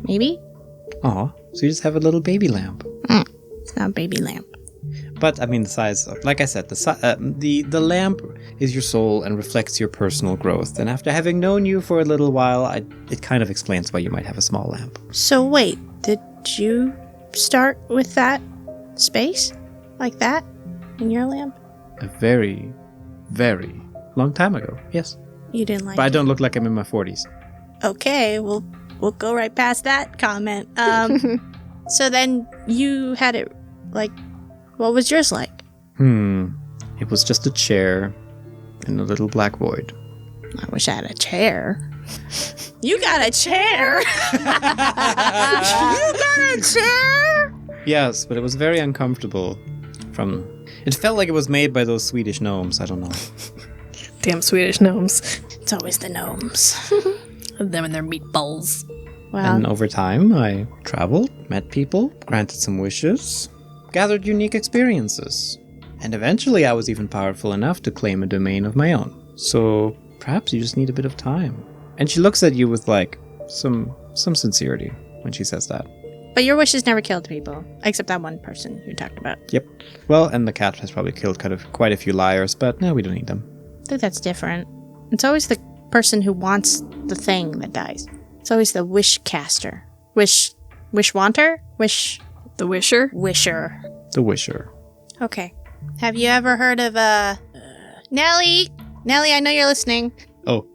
S3: Maybe?
S1: Aw, so you just have a little baby lamp.
S3: It's not a baby lamp.
S1: But, I mean, the size, like I said, the lamp is your soul and reflects your personal growth. And after having known you for a little while, it kind of explains why you might have a small lamp.
S3: So wait, did you start with that space? Like that? In your lamp?
S1: A very, very long time ago, yes.
S3: You didn't like
S1: But I
S3: it?
S1: don't look like I'm in my 40s.
S3: Okay, we'll go right past that comment. So then you had it, like, what was yours like?
S1: It was just a chair in a little black void.
S3: I wish I had a chair. You got a chair? You got a chair?
S1: Yes, but it was very uncomfortable. It felt like it was made by those Swedish gnomes, I don't know.
S2: Damn Swedish gnomes.
S3: It's always the gnomes.
S2: Them and their meatballs.
S3: Well,
S1: And over time, I traveled, met people, granted some wishes, gathered unique experiences. And eventually I was even powerful enough to claim a domain of my own. So perhaps you just need a bit of time. And she looks at you with like some sincerity when she says that.
S3: but your wishes never killed people, except that one person you talked about.
S1: Yep. Well, and the cat has probably killed quite a few liars, but no, we don't need them.
S3: I think that's different. It's always the person who wants the thing that dies. It's always the wish caster. Wish wanter?
S2: The Wisher?
S3: Wisher.
S1: The wisher.
S3: Okay. Have you ever heard of, Nelly? Nelly, I know you're listening.
S1: Oh,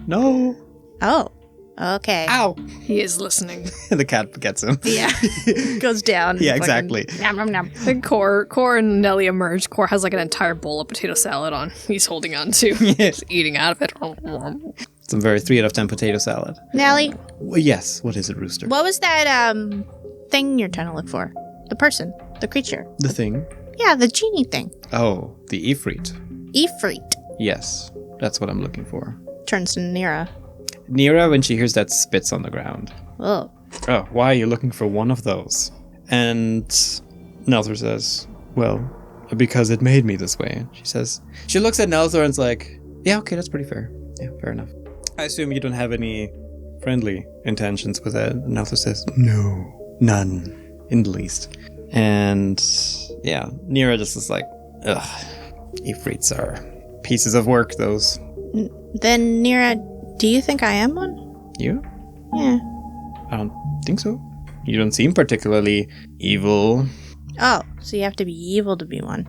S1: no.
S3: Oh, okay.
S1: Ow.
S2: He is listening.
S1: The cat gets him.
S3: Yeah. Goes down.
S1: Yeah,
S3: Fucking
S1: exactly.
S3: Nom, nom, nom.
S2: And Core and Nelly emerge. Core has like an entire bowl of potato salad on. He's holding on to. He's eating out of it.
S1: Some very 3 out of 10 potato salad.
S3: Nelly,
S1: Well, yes, what is it, Rooster?
S3: what was that, thing you're trying to look for? The person. The creature.
S1: The thing?
S3: Yeah, the genie thing.
S1: Oh, the Ifrit.
S3: Ifrit.
S1: Yes, that's what I'm looking for.
S3: Turns to Nira.
S1: Nira, when she hears that, spits on the ground.
S3: Oh.
S1: Oh, why are you looking for one of those? And Nelthor says, well, because it made me this way. She looks at Nelthor and's like, yeah, okay, that's pretty fair. Yeah, fair enough. I assume you don't have any friendly intentions with it. And Nelthor says, no, none, in the least. And yeah, Nira just is like, ugh, Ifrits are pieces of work, those.
S3: Then, Nira, do you think I am one?
S1: You?
S3: Yeah.
S1: I don't think so. You don't seem particularly evil.
S3: Oh, so you have to be evil to be one.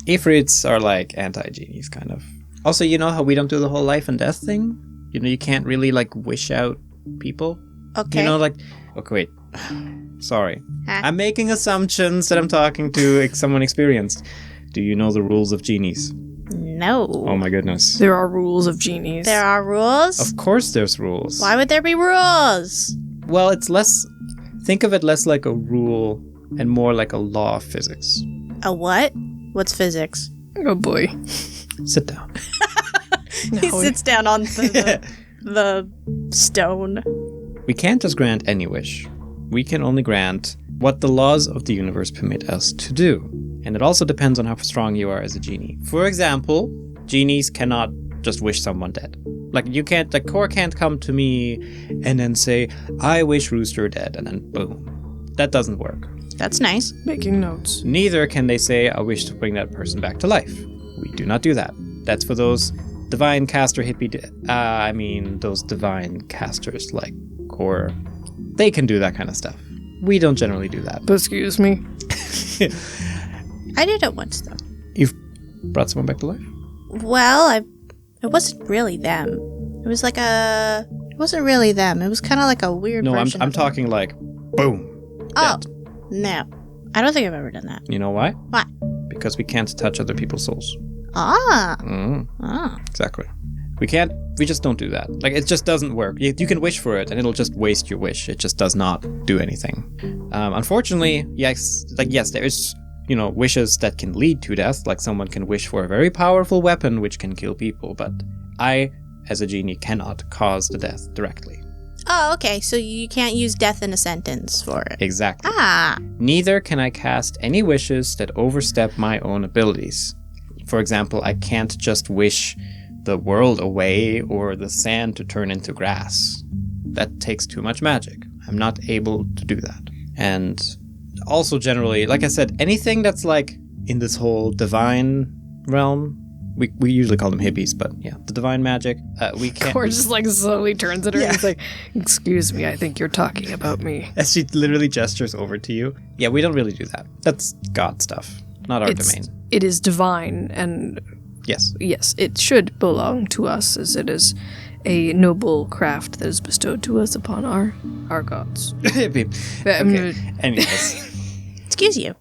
S1: Ifrits are like anti-genies, kind of. Also, you know how we don't do the whole life and death thing? You know, you can't really, like, wish out people.
S3: Okay.
S1: You know, like... Okay, wait. Sorry.
S3: Huh?
S1: I'm making assumptions that I'm talking to someone experienced. Do you know the rules of genies?
S3: No.
S1: Oh my goodness.
S2: There are rules of genies.
S3: There are rules?
S1: Of course there's rules.
S3: Why would there be rules?
S1: Well, it's less... Think of it less like a rule and more like a law of physics.
S3: A what? What's physics?
S2: Oh boy.
S1: Sit down.
S3: He sits down on the stone.
S1: We can't just grant any wish. We can only grant what the laws of the universe permit us to do. And it also depends on how strong you are as a genie. For example, genies cannot just wish someone dead. Like, you can't, the core can't come to me and then say, I wish Rooster dead, and then boom. That doesn't work.
S3: That's nice.
S2: Making notes.
S1: Neither can they say, I wish to bring that person back to life. We do not do that. That's for those divine caster those divine casters like Core. They can do that kind of stuff. We don't generally do that.
S2: Excuse me.
S3: I did it once, though.
S1: You've brought someone back to life?
S3: Well, it wasn't really them. It was like it wasn't really them. It was kind of like a weird
S1: No,
S3: version
S1: I'm
S3: of
S1: talking like, boom.
S3: Oh,
S1: Dead.
S3: no. I don't think I've ever done that.
S1: You know why?
S3: Why?
S1: Because we can't touch other people's souls.
S3: Ah.
S1: Ah. Exactly. We just don't do that. Like, it just doesn't work. You can wish for it and it'll just waste your wish. It just does not do anything. Unfortunately, yes, there's, wishes that can lead to death. Like, someone can wish for a very powerful weapon which can kill people, but I, as a genie, cannot cause the death directly.
S3: Oh, okay. So you can't use death in a sentence for it.
S1: Exactly.
S3: Ah.
S1: Neither can I cast any wishes that overstep my own abilities. For example, I can't just wish the world away or the sand to turn into grass. That takes too much magic. I'm not able to do that. And also generally, like I said, anything that's like in this whole divine realm, we usually call them hippies, but yeah, the divine magic, we can't...
S2: Core just like slowly turns at her and is like, excuse me, I think you're talking about me.
S1: As she literally gestures over to you. Yeah, we don't really do that. That's God stuff, not our domain.
S2: It is divine, and
S1: Yes,
S2: it should belong to us, as it is a noble craft that is bestowed to us upon our gods.
S1: Hippie. Okay. Anyways,
S3: Excuse you.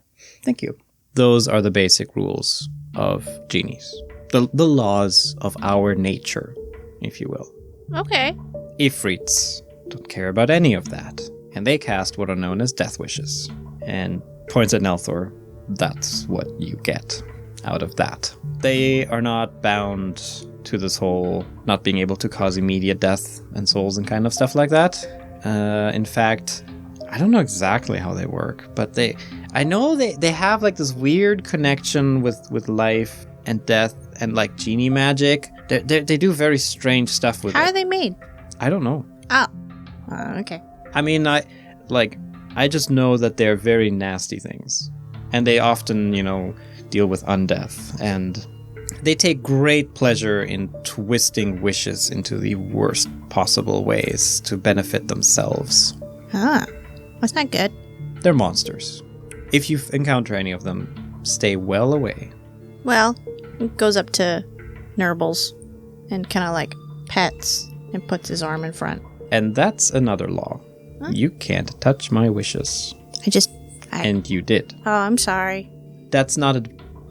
S1: thank you. Those are the basic rules of genies. The laws of our nature, if you will.
S3: Okay.
S1: Ifrits don't care about any of that, and they cast what are known as death wishes. And points at Nelthor, that's what you get out of that. They are not bound to this whole not being able to cause immediate death and souls and kind of stuff like that. In fact, I don't know exactly how they work, but I know they have like this weird connection with life and death and like genie magic. They do very strange stuff with it.
S3: How are they made?
S1: I don't know.
S3: Oh. Okay.
S1: I mean, I just know that they're very nasty things. And they often, deal with undeath. And they take great pleasure in twisting wishes into the worst possible ways to benefit themselves.
S3: Ah. That's not good.
S1: They're monsters. If you encounter any of them, stay well away.
S3: Well, he goes up to Nerbles and kind of like pets and puts his arm in front.
S1: And that's another law.
S3: Huh?
S1: You can't touch my wishes. And you did.
S3: Oh, I'm sorry.
S1: That's not a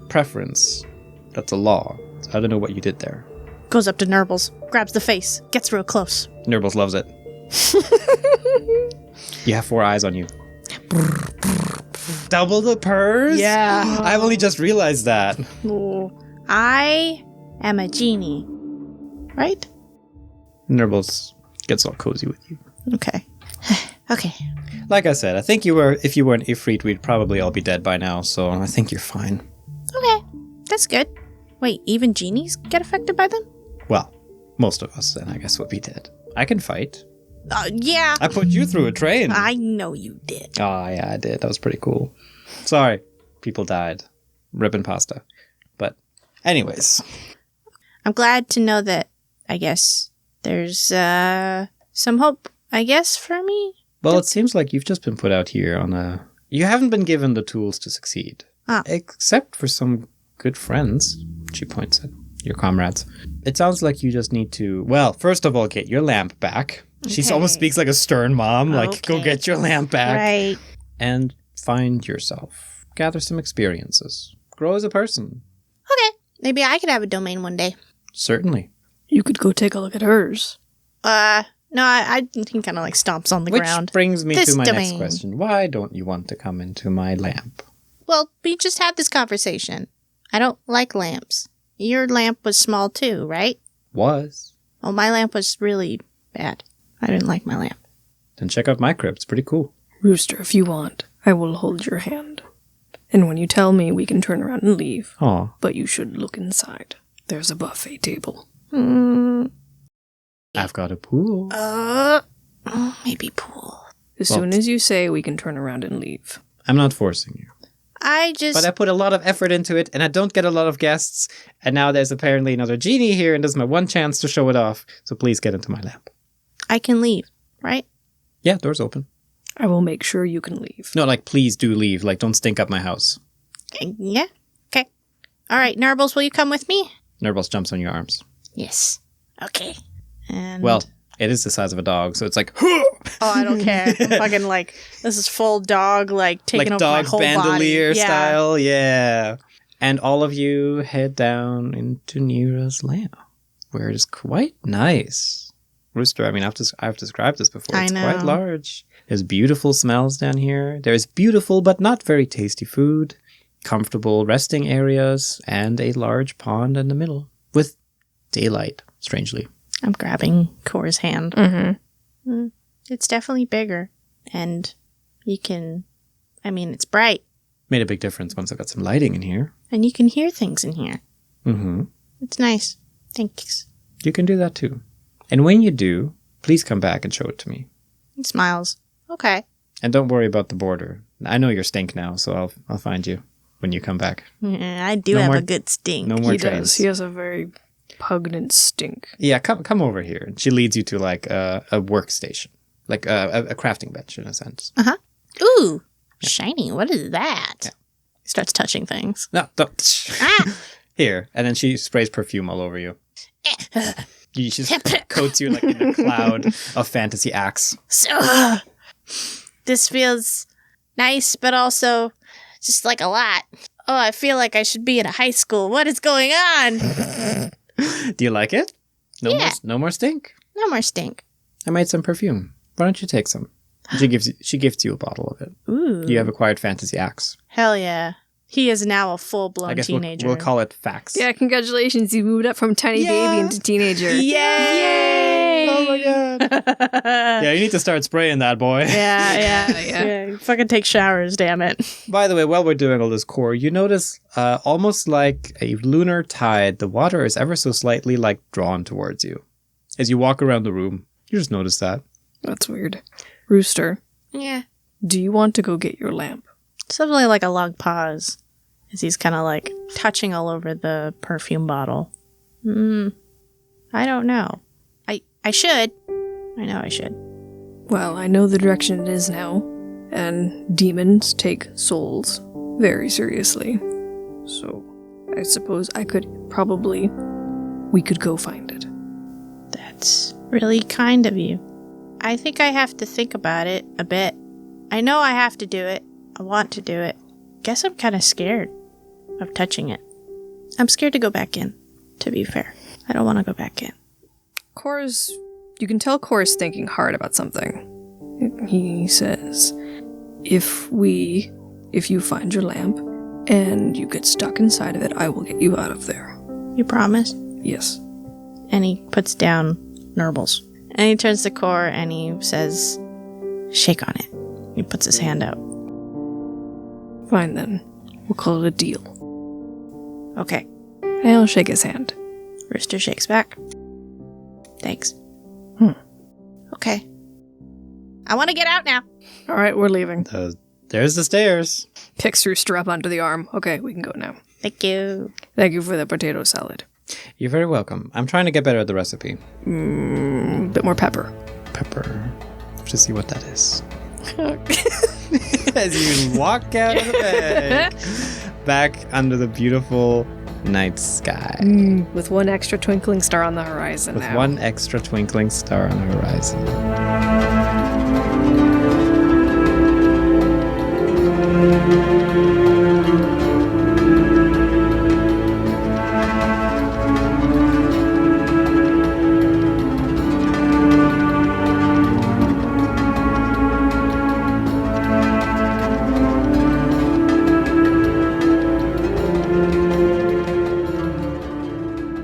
S1: preference. That's a law. I don't know what you did there.
S3: Goes up to Nerbles, grabs the face, gets real close.
S1: Nerbles loves it. You have 4 eyes on you. Double the purrs?
S3: Yeah.
S1: I've only just realized that.
S3: Oh, I am a genie. Right?
S1: Nerbles gets all cozy with you.
S3: Okay. Okay.
S1: Like I said, I think if you were an Ifrit, we'd probably all be dead by now, so I think you're fine.
S3: Okay. That's good. Wait, even genies get affected by them?
S1: Well, most of us then I guess would be dead. I can fight.
S3: Yeah.
S1: I put you through a train.
S3: I know you did.
S1: Oh, yeah, I did. That was pretty cool. Sorry, people died. Ribbon pasta. But anyways.
S3: I'm glad to know that, I guess, there's some hope, I guess, for me.
S1: Well, it seems like you've just been put out here on a... You haven't been given the tools to succeed.
S3: Ah.
S1: Except for some good friends. She points at your comrades. It sounds like you just need to, well, first of all, get your lamp back. She
S3: Okay.
S1: almost speaks like a stern mom, like, go
S3: Okay.
S1: get your lamp back.
S3: Right.
S1: And find yourself. Gather some experiences. Grow as a person.
S3: Okay. Maybe I could have a domain one day.
S1: Certainly.
S2: You could go take a look at hers.
S3: No, I think kind of like stomps on the
S1: Which
S3: ground.
S1: brings me
S3: This
S1: to my next
S3: domain.
S1: question. Why don't you want to come into my lamp?
S3: Well, we just had this conversation. I don't like lamps. Your lamp was small too, right?
S1: Was.
S3: Well, my lamp was really bad. I didn't like my lamp.
S1: Then check out my crib. It's pretty cool.
S2: Rooster, if you want, I will hold your hand. And when you tell me, we can turn around and leave.
S1: Aw.
S2: But you should look inside. There's a buffet table.
S1: I've got a pool.
S3: Maybe pool.
S2: As
S1: Well,
S2: soon as you say, we can turn around and leave.
S1: I'm not forcing you.
S3: But
S1: But I put a lot of effort into it, and I don't get a lot of guests. And now there's apparently another genie here, and this is my one chance to show it off. So please get into my lamp.
S3: I can leave, right?
S1: Yeah, door's open.
S2: I will make sure you can leave.
S1: No, like, please do leave. Like, don't stink up my house.
S3: Yeah. Okay. All right, Nerbles, will you come with me?
S1: Nerbles jumps on your arms.
S3: Yes. Okay. And
S1: Well, it is the size of a dog, so it's like,
S3: oh, I don't care. I'm fucking like, this is full dog, like taking
S1: like
S3: over my
S1: dog
S3: whole
S1: bandolier
S3: body. Yeah.
S1: style. Yeah. And all of you head down into Nira's lamp, where it is quite nice. Rooster, I mean, I've described this before.
S3: I
S1: It's
S3: know.
S1: quite large. There's beautiful smells down here. There's beautiful but not very tasty food, comfortable resting areas, and a large pond in the middle with daylight, strangely.
S3: I'm grabbing Core's hand.
S2: Mm-hmm.
S3: It's definitely bigger. And you can, I mean, it's bright.
S1: Made a big difference once I got some lighting in here.
S3: And you can hear things in here.
S1: Mm-hmm.
S3: It's nice. Thanks.
S1: You can do that too. And when you do, please come back and show it to me.
S3: He smiles. Okay.
S1: And don't worry about the border. I know you're stink now, so I'll find you when you come back.
S3: Yeah, I do
S1: No
S3: have
S1: more-
S3: a good stink.
S1: No more
S2: He
S1: trains.
S2: does. He has a very pungent stink.
S1: Yeah, come over here. And she leads you to like a workstation, like a crafting bench in a sense.
S3: Ooh, shiny. What is that?
S1: Yeah.
S3: He starts touching things.
S1: No, don't.
S3: Ah!
S1: Here, and then she sprays perfume all over you. She just coats you like in a cloud of fantasy acts.
S3: So, this feels nice, but also just like a lot. Oh, I feel like I should be in a high school. What is going on?
S1: Do you like it?
S3: Yeah.
S1: No more stink.
S3: No more stink.
S1: I made some perfume. Why don't you take some? She gifts you a bottle of it.
S3: Ooh.
S1: You have acquired fantasy acts.
S3: Hell yeah. He is now a full-blown
S1: I guess
S3: teenager.
S1: we'll call it facts.
S2: Yeah, congratulations. You moved up from tiny baby into teenager.
S3: Yay!
S1: Oh my god. Yeah, you need to start spraying that, boy.
S3: Yeah. You fucking take showers, damn it.
S1: By the way, while we're doing all this core, you notice almost like a lunar tide, the water is ever so slightly like drawn towards you. As you walk around the room, you just notice that.
S2: That's weird. Rooster,
S3: Yeah.
S2: do you want to go get your lamp?
S3: Something like a long pause as he's kind of like touching all over the perfume bottle. I don't know. I should. I know I should.
S2: Well, I know the direction it is now, and demons take souls very seriously. So, I suppose we could go find it.
S3: That's really kind of you. I think I have to think about it a bit. I know I have to do it. I want to do it. Guess I'm kind of scared of touching it. I'm scared to go back in, to be fair. I don't want to go back in.
S2: You can tell Core's thinking hard about something. He says, if you find your lamp and you get stuck inside of it, I will get you out of there.
S3: You promise?
S2: Yes.
S3: And he puts down Nerbles. And he turns to Core and he says, shake on it. He puts his hand out.
S2: Fine then. We'll call it a deal.
S3: Okay.
S2: And I'll shake his hand.
S3: Rooster shakes back. Thanks. Okay. I want to get out now.
S2: Alright, we're leaving.
S1: There's the stairs.
S2: Picks Rooster up onto the arm. Okay, we can go now.
S3: Thank you.
S2: Thank you for the potato salad.
S1: You're very welcome. I'm trying to get better at the recipe.
S2: Bit more pepper.
S1: Pepper. To see what that is. As you walk out of the bag. back under the beautiful night sky.
S2: With one extra twinkling star on the horizon
S1: With
S2: now.
S1: one extra twinkling star on the horizon.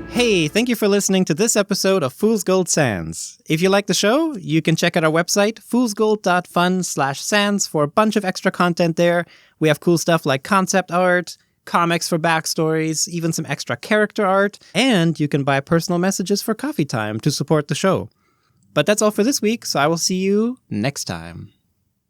S1: Hey, thank you for listening to this episode of Fool's Gold Sands. If you like the show, you can check out our website, foolsgold.fun/sands, for a bunch of extra content there. We have cool stuff like concept art, comics for backstories, even some extra character art, and you can buy personal messages for coffee time to support the show. But that's all for this week, so I will see you next time.